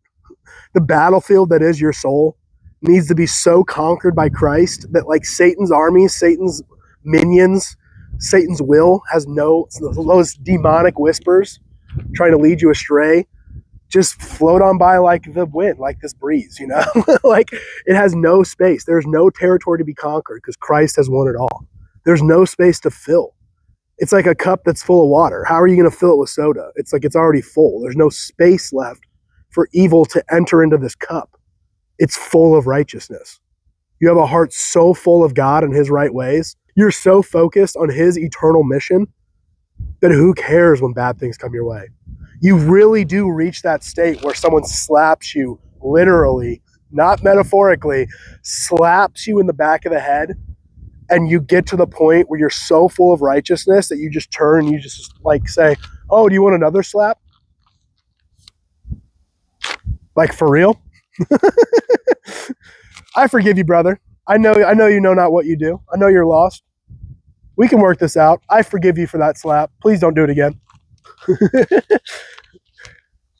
the battlefield that is your soul, needs to be so conquered by Christ that like Satan's army, Satan's minions, Satan's will has no, those demonic whispers trying to lead you astray, just float on by like the wind, like this breeze, you know? Like it has no space. There's no territory to be conquered because Christ has won it all. There's no space to fill. It's like a cup that's full of water. How are you going to fill it with soda? It's like it's already full. There's no space left for evil to enter into this cup. It's full of righteousness. You have a heart so full of God and his right ways. You're so focused on his eternal mission that who cares when bad things come your way? You really do reach that state where someone slaps you, literally, not metaphorically, slaps you in the back of the head, and you get to the point where you're so full of righteousness that you just turn and you just like say, oh, do you want another slap? Like for real? I forgive you, brother. I know you know not what you do. I know you're lost. We can work this out. I forgive you for that slap. Please don't do it again.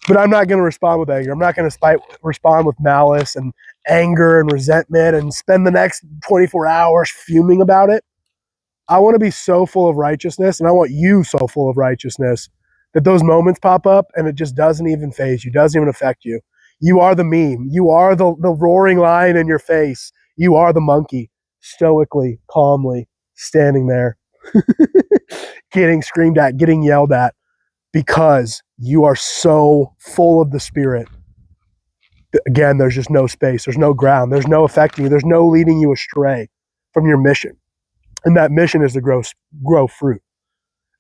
But I'm not going to respond with anger. I'm not going to respond with malice and anger and resentment and spend the next 24 hours fuming about it. I want to be so full of righteousness, and I want you so full of righteousness that those moments pop up and it just doesn't even faze you, doesn't even affect you. You are the meme. You are the roaring lion in your face. You are the monkey, stoically, calmly standing there, getting screamed at, getting yelled at, because you are so full of the Spirit. Again, there's just no space. There's no ground. There's no affecting you. There's no leading you astray from your mission. And that mission is to grow fruit.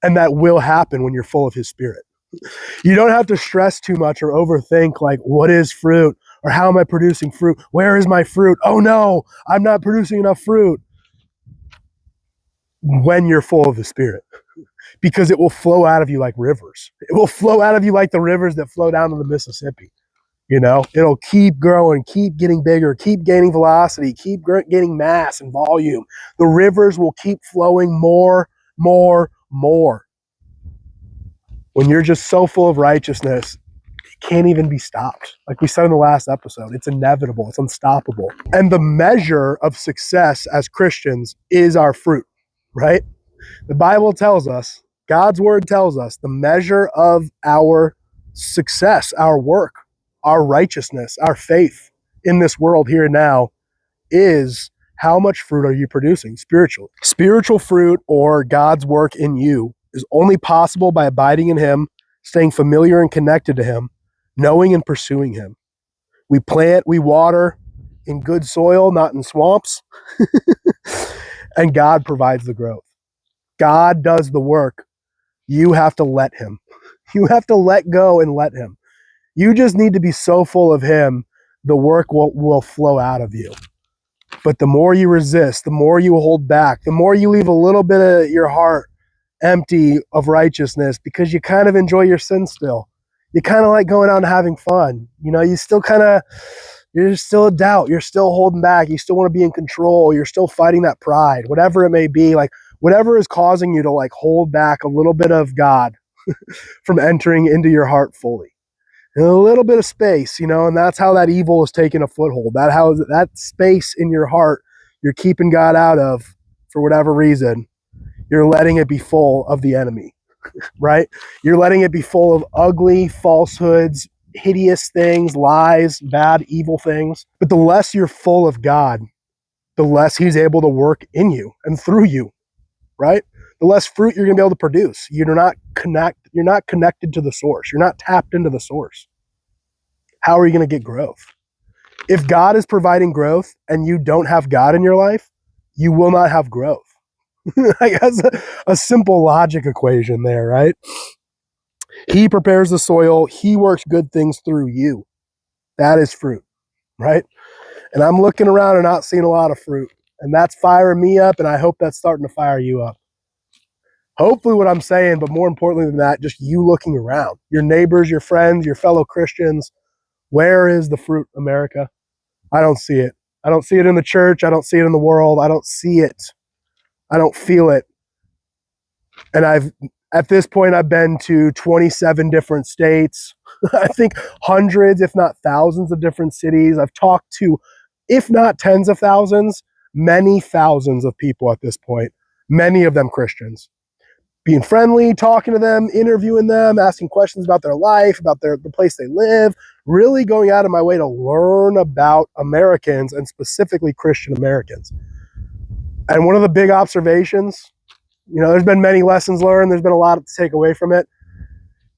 And that will happen when you're full of His Spirit. You don't have to stress too much or overthink, like, what is fruit? Or how am I producing fruit? Where is my fruit? Oh no, I'm not producing enough fruit. When you're full of the Spirit. Because it will flow out of you like rivers. It will flow out of you like the rivers that flow down to the Mississippi. You know, it'll keep growing, keep getting bigger, keep gaining velocity, keep gaining mass and volume. The rivers will keep flowing more. When you're just so full of righteousness, it can't even be stopped. Like we said in the last episode, it's inevitable, it's unstoppable. And the measure of success as Christians is our fruit, right? The Bible tells us, God's word tells us, the measure of our success, our work, our righteousness, our faith in this world here and now is how much fruit are you producing spiritually. Spiritual fruit, or God's work in you, is only possible by abiding in Him, staying familiar and connected to Him, knowing and pursuing Him. We plant, we water in good soil, not in swamps, and God provides the growth. God does the work. You have to let Him. You have to let go and let Him. You just need to be so full of Him, the work will flow out of you. But the more you resist, the more you hold back, the more you leave a little bit of your heart empty of righteousness because you kind of enjoy your sin still. You kind of like going out and having fun. You know, you're still a doubt. You're still holding back. You still want to be in control. You're still fighting that pride, whatever it may be. Like whatever is causing you to like hold back a little bit of God from entering into your heart fully. And a little bit of space, you know, and that's how that evil is taking a foothold. That space in your heart you're keeping God out of for whatever reason, you're letting it be full of the enemy, right? You're letting it be full of ugly falsehoods, hideous things, lies, bad, evil things. But the less you're full of God, the less He's able to work in you and through you, right? The less fruit you're going to be able to produce. You're not connected to the source. You're not tapped into the source. How are you going to get growth? If God is providing growth and you don't have God in your life, you will not have growth. Like that's a simple logic equation there, right? He prepares the soil. He works good things through you. That is fruit, right? And I'm looking around and not seeing a lot of fruit. And that's firing me up, and I hope that's starting to fire you up. Hopefully what I'm saying, but more importantly than that, just you looking around. Your neighbors, your friends, your fellow Christians. Where is the fruit, America? I don't see it. I don't see it in the church. I don't see it in the world. I don't see it. I don't feel it. And at this point, I've been to 27 different states. I think hundreds, if not thousands of different cities. I've talked to, if not tens of thousands, many thousands of people at this point. Many of them Christians. Being friendly, talking to them, interviewing them, asking questions about their life, about the place they live, really going out of my way to learn about Americans and specifically Christian Americans. And one of the big observations, you know, there's been many lessons learned, there's been a lot to take away from it,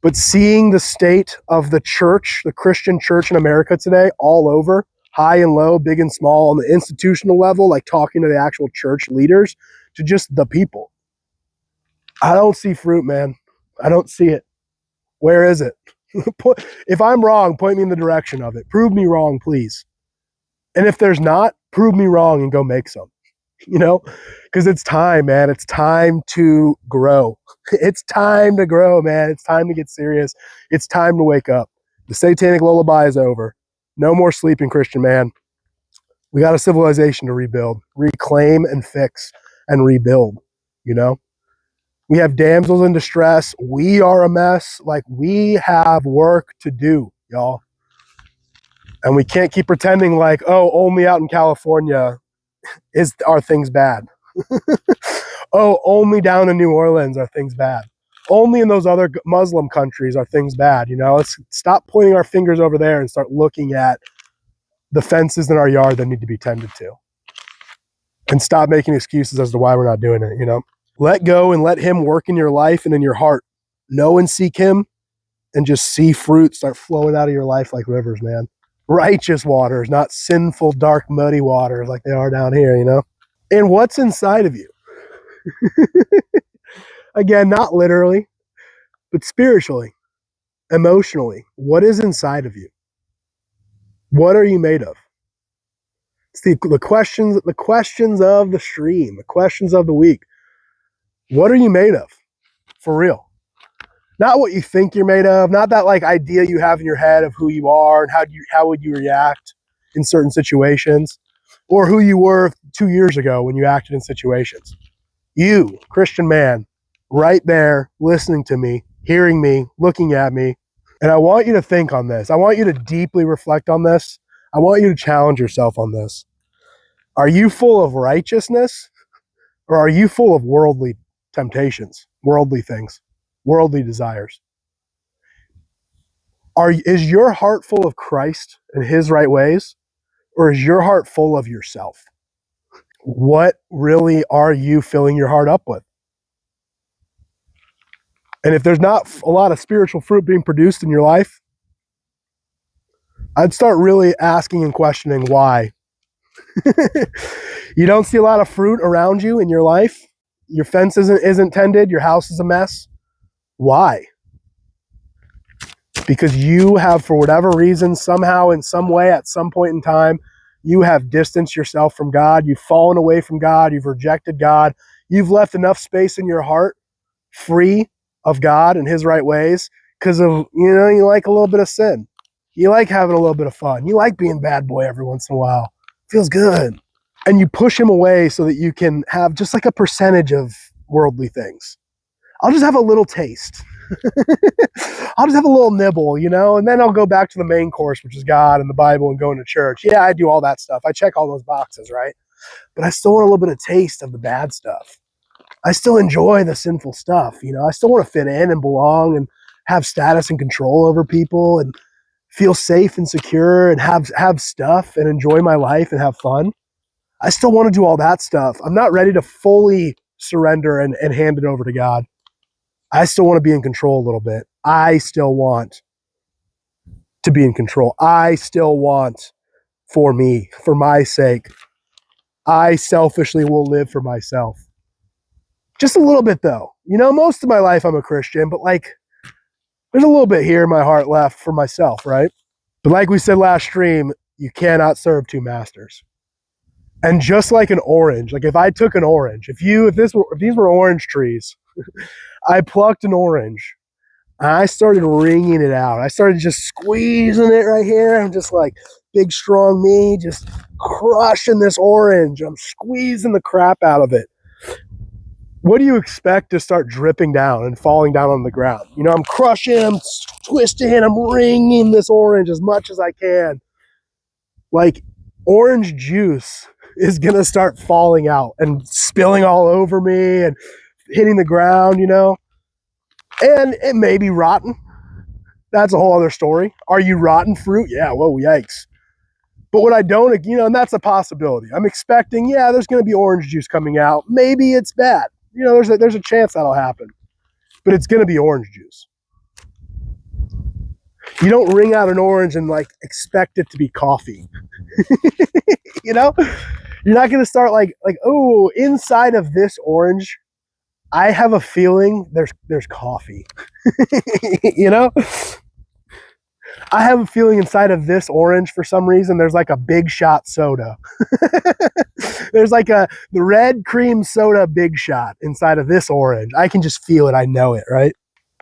but seeing the state of the church, the Christian church in America today, all over, high and low, big and small, on the institutional level, like talking to the actual church leaders, to just the people. I don't see fruit, man. I don't see it. Where is it? If I'm wrong, point me in the direction of it. Prove me wrong, please. And if there's not, prove me wrong and go make some. You know, because it's time, man. It's time to grow. It's time to grow, man. It's time to get serious. It's time to wake up. The satanic lullaby is over. No more sleeping, Christian man. We got a civilization to rebuild, reclaim and fix and rebuild. you know? We have damsels in distress. We are a mess. Like, we have work to do, y'all. And we can't keep pretending like, oh, only out in California are things bad. Oh, only down in New Orleans are things bad. Only in those other Muslim countries are things bad. You know, let's stop pointing our fingers over there and start looking at the fences in our yard that need to be tended to. And stop making excuses as to why we're not doing it, you know? Let go and let him work in your life and in your heart. Know and seek him, and just see fruit start flowing out of your life like rivers, man. Righteous waters, not sinful, dark, muddy waters like they are down here, you know? And what's inside of you? Again, not literally, but spiritually, emotionally. What is inside of you? What are you made of? It's the questions of the stream, the questions of the week. What are you made of? For real. Not what you think you're made of, not that like idea you have in your head of who you are and how would you react in certain situations, or who you were 2 years ago when you acted in situations. You, Christian man, right there, listening to me, hearing me, looking at me. And I want you to think on this. I want you to deeply reflect on this. I want you to challenge yourself on this. Are you full of righteousness, or are you full of worldly temptations, worldly things, worldly desires? Is your heart full of Christ and his right ways, or is your heart full of yourself? What really are you filling your heart up with? And if there's not a lot of spiritual fruit being produced in your life, I'd start really asking and questioning why. You don't see a lot of fruit around you in your life. Your fence isn't tended. Your house is a mess. Why? Because you have, for whatever reason, somehow, in some way, at some point in time, you have distanced yourself from God. You've fallen away from God. You've rejected God. You've left enough space in your heart free of God and his right ways because of, you like a little bit of sin. You like having a little bit of fun. You like being bad boy every once in a while. Feels good. And you push him away so that you can have just like a percentage of worldly things. I'll just have a little taste. I'll just have a little nibble, and then I'll go back to the main course, which is God and the Bible and going to church. Yeah, I do all that stuff. I check all those boxes, right? But I still want a little bit of taste of the bad stuff. I still enjoy the sinful stuff. I still want to fit in and belong and have status and control over people and feel safe and secure and have stuff and enjoy my life and have fun. I still want to do all that stuff. I'm not ready to fully surrender and hand it over to God. I still want to be in control a little bit. I still want to be in control. I still want for me, for my sake. I selfishly will live for myself. Just a little bit though. Most of my life I'm a Christian, but there's a little bit here in my heart left for myself, right? But like we said last stream, you cannot serve two masters. And just like an orange, like if I took an orange, if these were orange trees, I plucked an orange and I started wringing it out. I started just squeezing it right here. I'm just like big, strong me, just crushing this orange. I'm squeezing the crap out of it. What do you expect to start dripping down and falling down on the ground? I'm crushing, I'm twisting, I'm wringing this orange as much as I can. Like orange juice is going to start falling out and spilling all over me and hitting the ground, and it may be rotten. That's a whole other story. Are you rotten fruit? Yeah, whoa, yikes. But what I don't, and that's a possibility. I'm expecting, there's going to be orange juice coming out. Maybe it's bad. There's a chance that'll happen. But it's going to be orange juice. You don't wring out an orange and expect it to be coffee. You're not going to start oh, inside of this orange, I have a feeling there's coffee. I have a feeling inside of this orange, for some reason, there's a big shot soda. There's the red cream soda big shot inside of this orange. I can just feel it. I know it, right?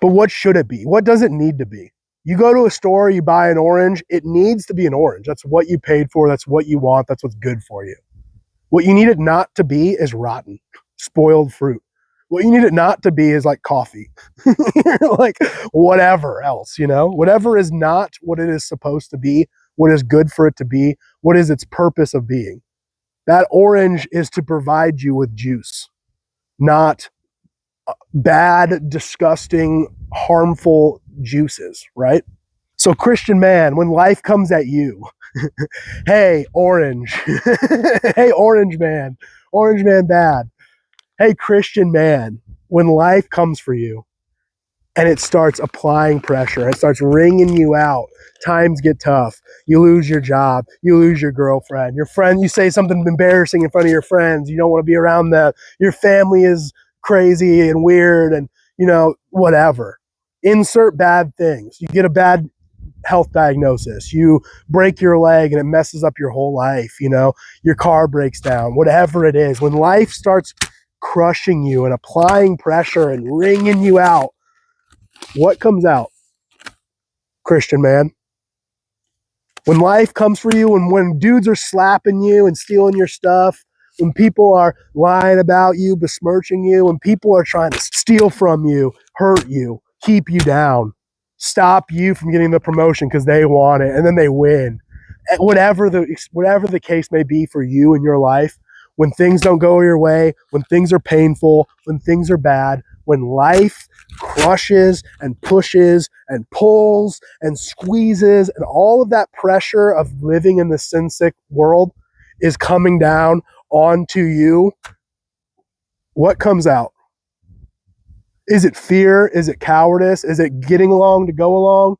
But what should it be? What does it need to be? You go to a store, you buy an orange, it needs to be an orange. That's what you paid for. That's what you want. That's what's good for you. What you need it not to be is rotten, spoiled fruit. What you need it not to be is like coffee, like whatever else, whatever is not what it is supposed to be, what is good for it to be, what is its purpose of being. That orange is to provide you with juice, not bad, disgusting, harmful juices, right? So, Christian man, when life comes at you, hey, orange, hey, orange man bad. Hey, Christian man, when life comes for you and it starts applying pressure, it starts wringing you out, times get tough, you lose your job, you lose your girlfriend, your friend, you say something embarrassing in front of your friends, you don't want to be around them, your family is crazy and weird and, whatever. Insert bad things. You get a bad health diagnosis, you break your leg and it messes up your whole life, your car breaks down, whatever it is. When life starts crushing you and applying pressure and wringing you out, what comes out? Christian man. When life comes for you, and when dudes are slapping you and stealing your stuff, when people are lying about you, besmirching you, when people are trying to steal from you, hurt you, keep you down, stop you from getting the promotion because they want it, and then they win. Whatever the case may be for you in your life, when things don't go your way, when things are painful, when things are bad, when life crushes and pushes and pulls and squeezes, and all of that pressure of living in the sin-sick world is coming down onto you, what comes out? Is it fear? Is it cowardice? Is it getting along to go along?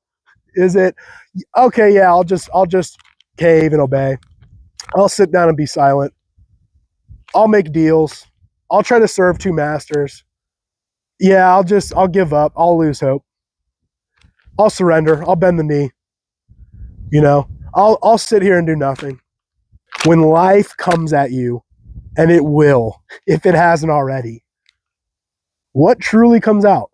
Is it, okay, yeah, I'll just cave and obey. I'll sit down and be silent. I'll make deals. I'll try to serve two masters. Yeah, I'll give up. I'll lose hope. I'll surrender. I'll bend the knee. I'll sit here and do nothing. When life comes at you, and it will, if it hasn't already, what truly comes out?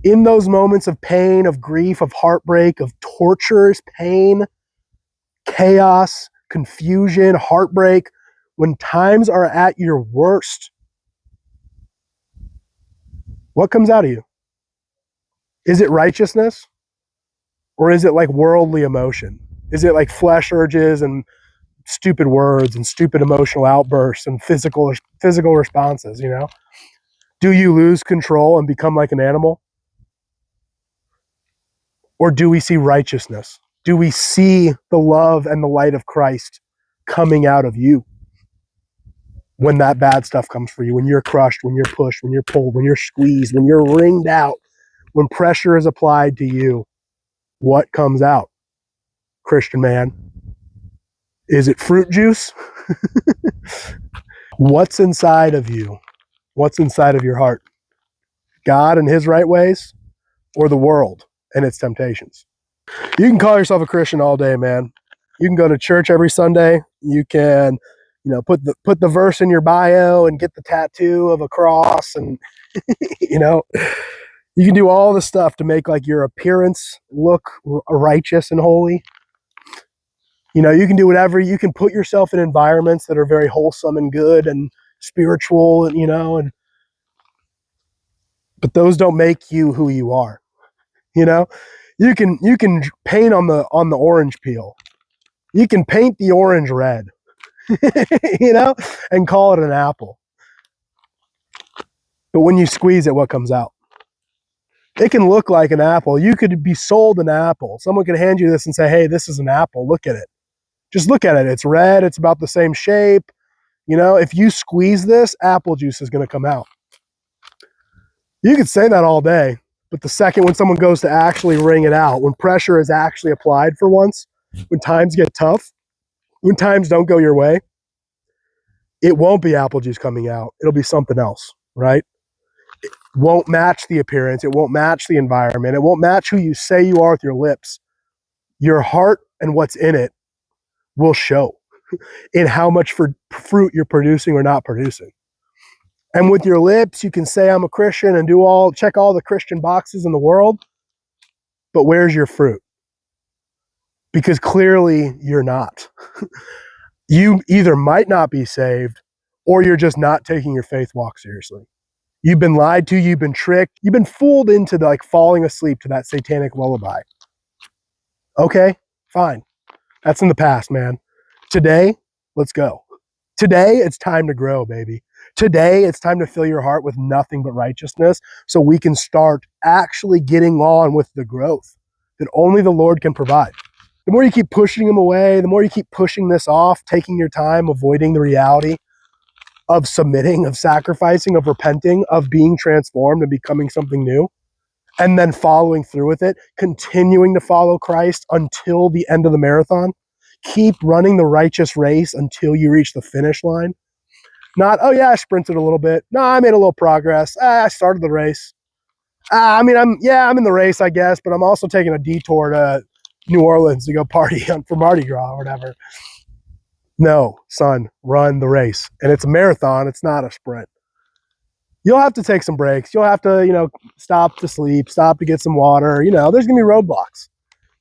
In those moments of pain, of grief, of heartbreak, of tortures, pain, chaos, confusion, heartbreak, when times are at your worst, what comes out of you? Is it righteousness? Or is it like worldly emotion? Is it like flesh urges and stupid words and stupid emotional outbursts and physical responses, Do you lose control and become like an animal? Or do we see righteousness? Do we see the love and the light of Christ coming out of you when that bad stuff comes for you, when you're crushed, when you're pushed, when you're pulled, when you're squeezed, when you're wringed out, when pressure is applied to you? What comes out, Christian man? Is it fruit juice? What's inside of you? What's inside of your heart? God and his right ways, or the world and its temptations? You can call yourself a Christian all day, man. You can go to church every Sunday. You can, put the verse in your bio and get the tattoo of a cross, and you can do all the stuff to make like your appearance look righteous and holy. You can do whatever. You can put yourself in environments that are very wholesome and good and spiritual, and but those don't make you who you are. You can paint on the orange peel. You can paint the orange red, and call it an apple. But when you squeeze it, what comes out? It can look like an apple. You could be sold an apple. Someone could hand you this and say, hey, this is an apple. Look at it. Just look at it. It's red. It's about the same shape. If you squeeze this, apple juice is going to come out. You could say that all day, but the second when someone goes to actually wring it out, when pressure is actually applied for once, when times get tough, when times don't go your way, it won't be apple juice coming out. It'll be something else, right? It won't match the appearance. It won't match the environment. It won't match who you say you are with your lips. Your heart and what's in it will show in how much fruit you're producing or not producing. And with your lips, you can say I'm a Christian and check all the Christian boxes in the world, but where's your fruit? Because clearly you're not. You either might not be saved, or you're just not taking your faith walk seriously. You've been lied to, you've been tricked, you've been fooled into like falling asleep to that satanic lullaby. Okay, fine. That's in the past, man. Today, let's go. Today, it's time to grow, baby. Today, it's time to fill your heart with nothing but righteousness so we can start actually getting on with the growth that only the Lord can provide. The more you keep pushing them away, the more you keep pushing this off, taking your time, avoiding the reality of submitting, of sacrificing, of repenting, of being transformed and becoming something new, and then following through with it, continuing to follow Christ until the end of the marathon. Keep running the righteous race until you reach the finish line. Not, oh yeah, I sprinted a little bit. No, I made a little progress. I started the race. I'm in the race, I guess, but I'm also taking a detour to New Orleans to go party for Mardi Gras or whatever. No, son, run the race. And it's a marathon, it's not a sprint. You'll have to take some breaks. You'll have to, stop to sleep, stop to get some water. There's going to be roadblocks.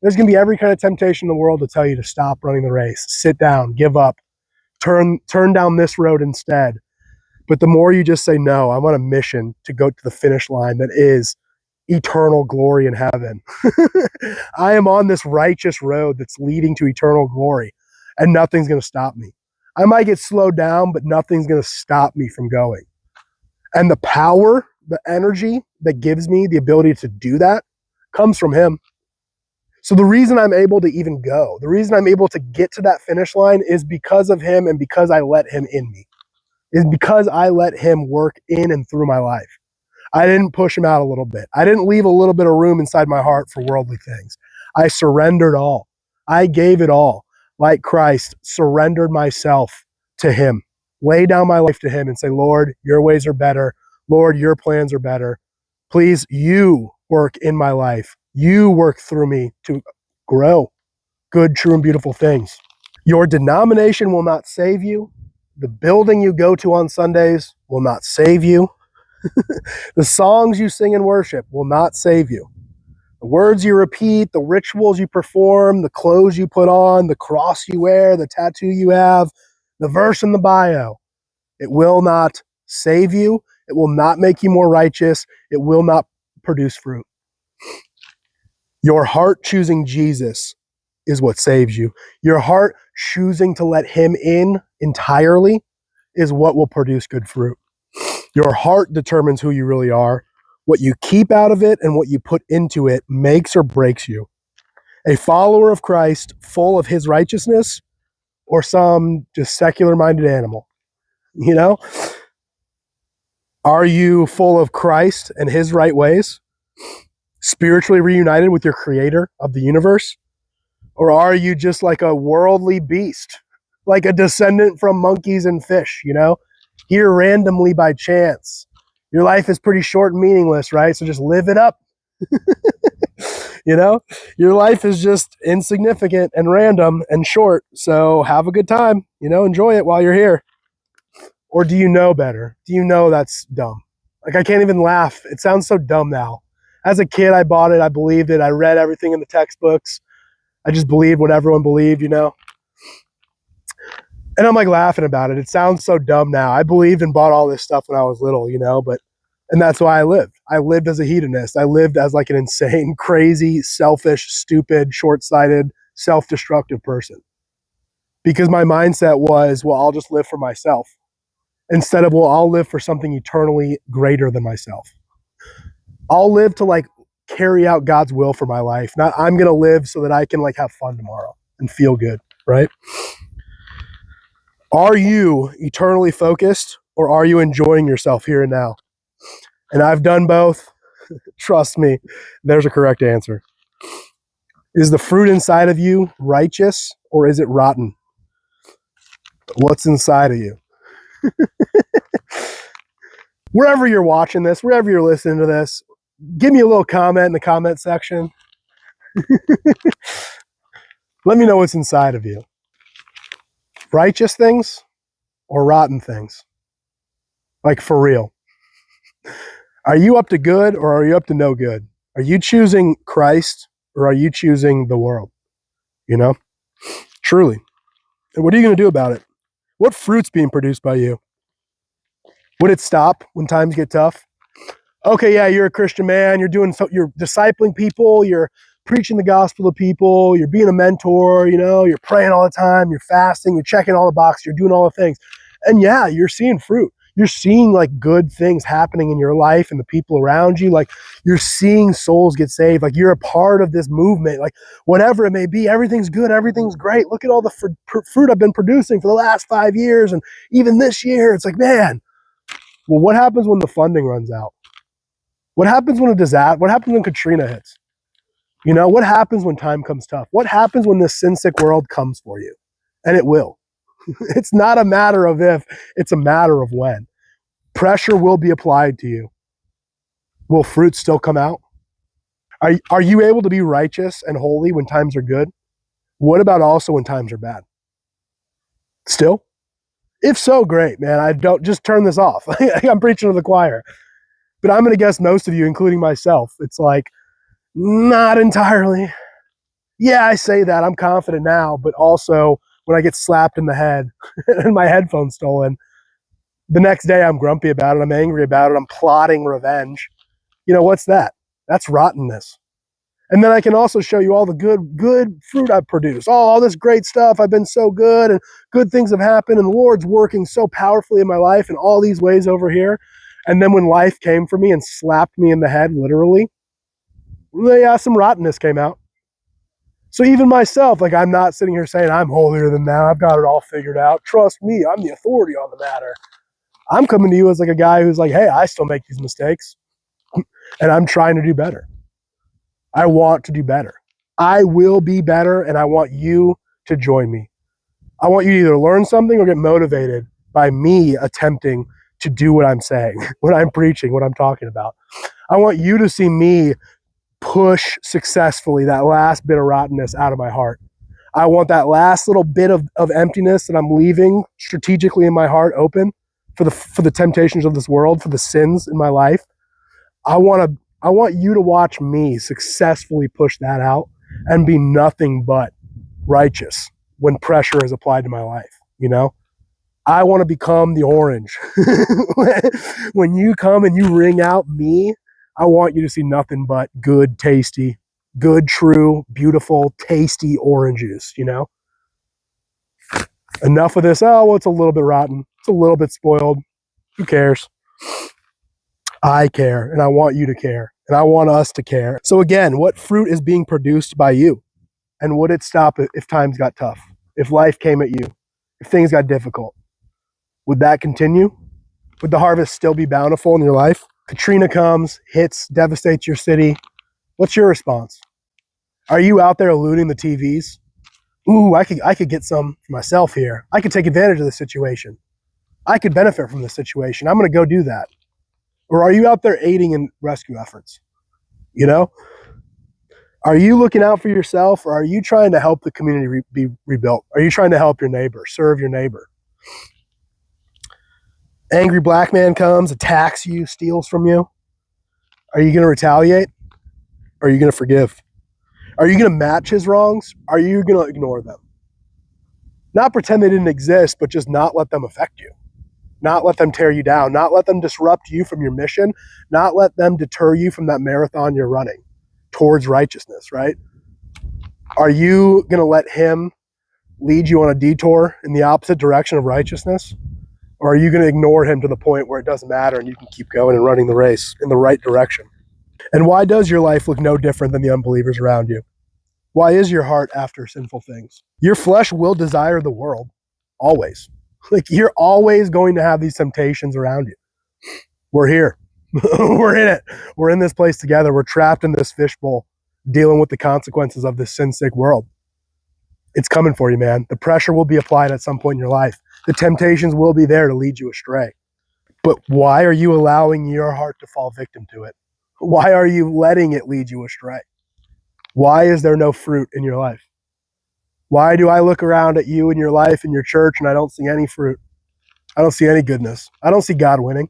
There's going to be every kind of temptation in the world to tell you to stop running the race, sit down, give up, turn down this road instead. But the more you just say, no, I'm on a mission to go to the finish line that is eternal glory in heaven. I am on this righteous road that's leading to eternal glory, and nothing's going to stop me. I might get slowed down, but nothing's going to stop me from going. And the power, the energy that gives me the ability to do that comes from him. So the reason I'm able to even go, the reason I'm able to get to that finish line is because of him and because I let him in me. Is because I let him work in and through my life. I didn't push him out a little bit. I didn't leave a little bit of room inside my heart for worldly things. I surrendered all. I gave it all. Like Christ, surrendered myself to him. Lay down my life to him and say, Lord, your ways are better. Lord, your plans are better. Please, you work in my life. You work through me to grow good, true, and beautiful things. Your denomination will not save you. The building you go to on Sundays will not save you. The songs you sing in worship will not save you. The words you repeat, the rituals you perform, the clothes you put on, the cross you wear, the tattoo you have, the verse in the bio, it will not save you. It will not make you more righteous. It will not produce fruit. Your heart choosing Jesus is what saves you. Your heart choosing to let him in entirely is what will produce good fruit. Your heart determines who you really are. What you keep out of it and what you put into it makes or breaks you. A follower of Christ full of his righteousness or some just secular-minded animal, Are you full of Christ and his right ways? Spiritually reunited with your creator of the universe? Or are you just like a worldly beast, like a descendant from monkeys and fish, here randomly by chance? Your life is pretty short and meaningless, right? So just live it up. Your life is just insignificant and random and short. So have a good time, enjoy it while you're here. Or do you know better? Do you know that's dumb? Like, I can't even laugh. It sounds so dumb now. As a kid, I bought it. I believed it. I read everything in the textbooks. I just believed what everyone believed, And I'm like laughing about it. It sounds so dumb now. I believed and bought all this stuff when I was little, and that's why I lived. I lived as a hedonist. I lived as like an insane, crazy, selfish, stupid, short-sighted, self-destructive person. Because my mindset was, well, I'll just live for myself. Instead of, well, I'll live for something eternally greater than myself. I'll live to like carry out God's will for my life. Not I'm going to live so that I can like have fun tomorrow and feel good, right? Are you eternally focused or are you enjoying yourself here and now? And I've done both. Trust me, there's a correct answer. Is the fruit inside of you righteous or is it rotten? What's inside of you? Wherever you're watching this, wherever you're listening to this, give me a little comment in the comment section. Let me know what's inside of you. Righteous things or rotten things? Like, for real. Are you up to good or are you up to no good? Are you choosing Christ or are you choosing the world? Truly. And what are you going to do about it? What fruit's being produced by you? Would it stop when times get tough? Okay, yeah, you're a Christian man. You're discipling people. You're preaching the gospel to people. You're being a mentor. You're praying all the time. You're fasting. You're checking all the boxes. You're doing all the things, and yeah, you're seeing fruit. You're seeing like good things happening in your life and the people around you. Like you're seeing souls get saved. Like you're a part of this movement. Like whatever it may be, everything's good. Everything's great. Look at all the fruit I've been producing for the last 5 years, and even this year. It's like, man. Well, what happens when the funding runs out? What happens when a disaster? What happens when Katrina hits? What happens when time comes tough? What happens when this sin sick world comes for you? And it will. It's not a matter of if, it's a matter of when. Pressure will be applied to you. Will fruit still come out? Are you able to be righteous and holy when times are good? What about also when times are bad? Still? If so, great, man. I don't just turn this off. I'm preaching to the choir. But I'm going to guess most of you, including myself, it's like, not entirely. Yeah, I say that. I'm confident now, but also when I get slapped in the head and my headphone's stolen, the next day I'm grumpy about it. I'm angry about it. I'm plotting revenge. What's that? That's rottenness. And then I can also show you all the good fruit I've produced. All this great stuff. I've been so good and good things have happened and the Lord's working so powerfully in my life in all these ways over here. And then when life came for me and slapped me in the head, literally, yeah, some rottenness came out. So even myself, like I'm not sitting here saying I'm holier than thou. I've got it all figured out. Trust me, I'm the authority on the matter. I'm coming to you as like a guy who's like, hey, I still make these mistakes and I'm trying to do better. I want to do better. I will be better and I want you to join me. I want you to either learn something or get motivated by me attempting to do what I'm saying, what I'm preaching, what I'm talking about. I want you to see me push successfully that last bit of rottenness out of my heart. I want that last little bit of emptiness that I'm leaving strategically in my heart open for the temptations of this world, for the sins in my life. I want you to watch me successfully push that out and be nothing but righteous when pressure is applied to my life. I want to become the orange. When you come and you ring out me, I want you to see nothing but good, tasty, good, true, beautiful, tasty oranges, Enough of this, oh, well, it's a little bit rotten. It's a little bit spoiled. Who cares? I care, and I want you to care, and I want us to care. So again, what fruit is being produced by you? And would it stop if times got tough? If life came at you? If things got difficult? Would that continue? Would the harvest still be bountiful in your life? Katrina comes, hits, devastates your city. What's your response? Are you out there eluding the TVs? Ooh, I could get some for myself here. I could take advantage of the situation. I could benefit from the situation. I'm going to go do that. Or are you out there aiding in rescue efforts? Are you looking out for yourself, or are you trying to help the community be rebuilt? Are you trying to help your neighbor, serve your neighbor? Angry black man comes, attacks you, steals from you. Are you going to retaliate? Or are you going to forgive? Are you going to match his wrongs? Are you going to ignore them? Not pretend they didn't exist, but just not let them affect you. Not let them tear you down. Not let them disrupt you from your mission. Not let them deter you from that marathon you're running towards righteousness, right? Are you going to let him lead you on a detour in the opposite direction of righteousness? Or are you going to ignore him to the point where it doesn't matter and you can keep going and running the race in the right direction? And why does your life look no different than the unbelievers around you? Why is your heart after sinful things? Your flesh will desire the world, always. Like you're always going to have these temptations around you. We're here. We're in it. We're in this place together. We're trapped in this fishbowl, dealing with the consequences of this sin-sick world. It's coming for you, man. The pressure will be applied at some point in your life. The temptations will be there to lead you astray. But why are you allowing your heart to fall victim to it? Why are you letting it lead you astray? Why is there no fruit in your life? Why do I look around at you and your life and your church and I don't see any fruit? I don't see any goodness. I don't see God winning.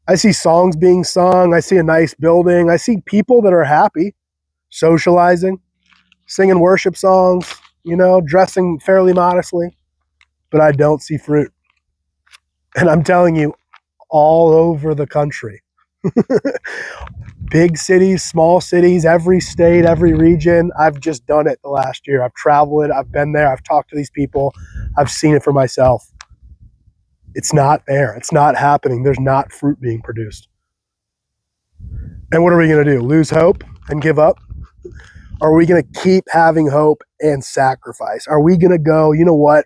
I see songs being sung. I see a nice building. I see people that are happy, socializing, singing worship songs, dressing fairly modestly. But I don't see fruit. And I'm telling you, all over the country, Big cities, small cities, every state, every region. I've just done it the last year. I've traveled it. I've been there. I've talked to these people. I've seen it for myself. It's not there. It's not happening. There's not fruit being produced. And what are we going to do? Lose hope and give up? Or are we going to keep having hope and sacrifice? Are we going to go, you know what?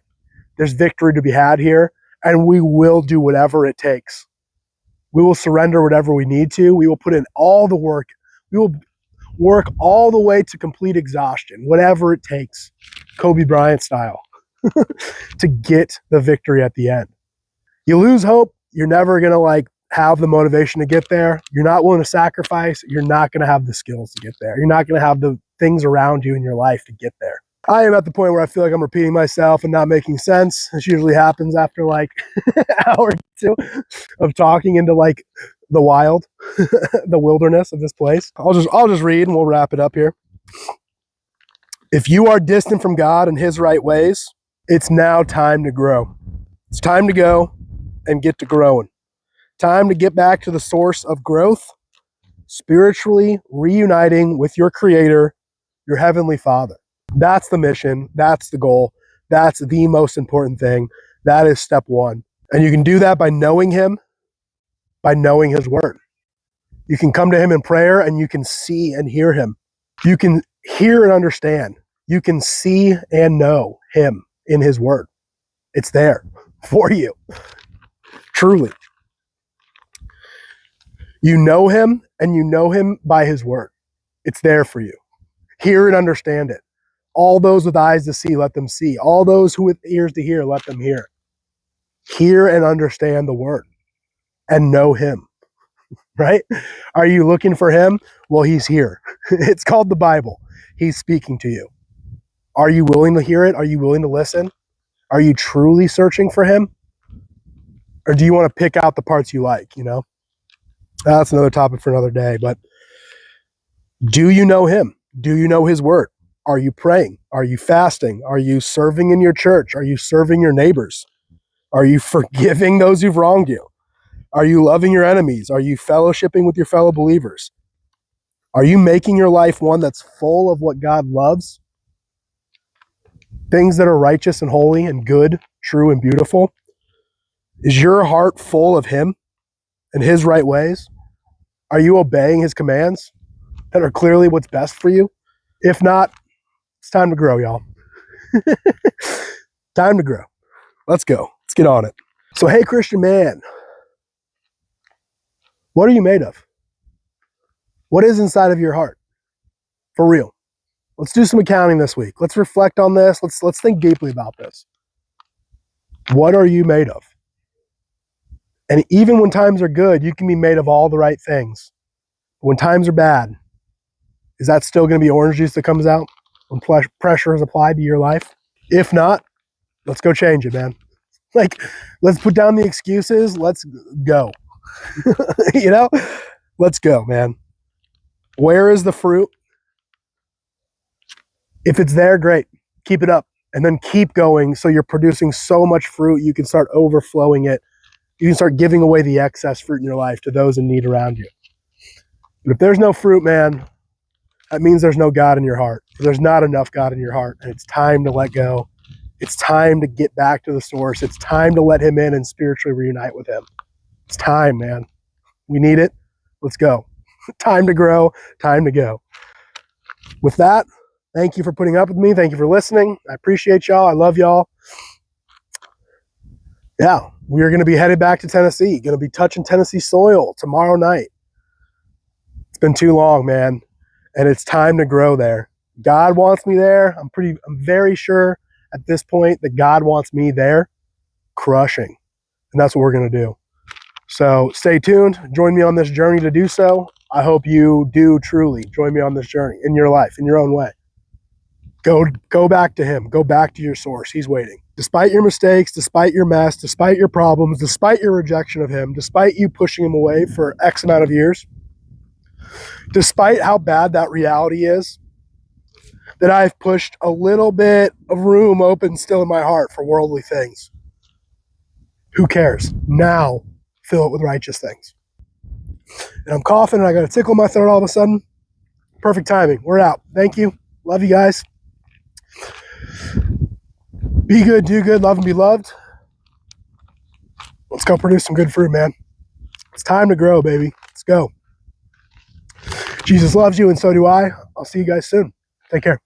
There's victory to be had here, and we will do whatever it takes. We will surrender whatever we need to. We will put in all the work. We will work all the way to complete exhaustion, whatever it takes, Kobe Bryant style, to get the victory at the end. You lose hope, you're never going to have the motivation to get there. You're not willing to sacrifice. You're not going to have the skills to get there. You're not going to have the things around you in your life to get there. I am at the point where I feel like I'm repeating myself and not making sense. This usually happens after an hour or two of talking into the wild, the wilderness of this place. I'll just read and we'll wrap it up here. If you are distant from God and his right ways, it's now time to grow. It's time to go and get to growing. Time to get back to the source of growth, spiritually reuniting with your Creator, your Heavenly Father. That's the mission. That's the goal. That's the most important thing. That is step one. And you can do that by knowing him, by knowing his word. You can come to him in prayer and you can see and hear him. You can hear and understand. You can see and know him in his word. It's there for you. Truly. You know him and you know him by his word. It's there for you. Hear and understand it. All those with eyes to see, let them see. All those who with ears to hear, let them hear. Hear and understand the word and know him, right? Are you looking for him? Well, he's here. It's called the Bible. He's speaking to you. Are you willing to hear it? Are you willing to listen? Are you truly searching for him? Or do you want to pick out the parts you like, That's another topic for another day, but do you know him? Do you know his word? Are you praying? Are you fasting? Are you serving in your church? Are you serving your neighbors? Are you forgiving those who've wronged you? Are you loving your enemies? Are you fellowshipping with your fellow believers? Are you making your life one that's full of what God loves? Things that are righteous and holy and good, true and beautiful? Is your heart full of him and his right ways? Are you obeying his commands that are clearly what's best for you? If not, it's time to grow, y'all. Time to grow. Let's go. Let's get on it. So, hey, Christian man, what are you made of? What is inside of your heart? For real. Let's do some accounting this week. Let's reflect on this. Let's think deeply about this. What are you made of? And even when times are good, you can be made of all the right things. When times are bad, is that still going to be orange juice that comes out when pressure is applied to your life? If not, let's go change it, man. Let's put down the excuses. Let's go. Let's go, man. Where is the fruit? If it's there, great. Keep it up. And then keep going so you're producing so much fruit, you can start overflowing it. You can start giving away the excess fruit in your life to those in need around you. But if there's no fruit, man, that means there's no God in your heart. There's not enough God in your heart. And it's time to let go. It's time to get back to the source. It's time to let him in and spiritually reunite with him. It's time, man. We need it. Let's go. Time to grow. Time to go. With that, thank you for putting up with me. Thank you for listening. I appreciate y'all. I love y'all. Yeah, we are going to be headed back to Tennessee. Going to be touching Tennessee soil tomorrow night. It's been too long, man. And it's time to grow there. God wants me there. I'm very sure at this point that God wants me there, crushing. And that's what we're going to do. So stay tuned. Join me on this journey to do so. I hope you do truly join me on this journey in your life, in your own way. Go back to him. Go back to your source. He's waiting. Despite your mistakes, despite your mess, despite your problems, despite your rejection of him, despite you pushing him away for X amount of years, despite how bad that reality is, that I've pushed a little bit of room open still in my heart for worldly things. Who cares? Now, fill it with righteous things. And I'm coughing and I got a tickle in my throat all of a sudden. Perfect timing. We're out. Thank you. Love you guys. Be good, do good, love and be loved. Let's go produce some good fruit, man. It's time to grow, baby. Let's go. Jesus loves you and so do I. I'll see you guys soon. Take care.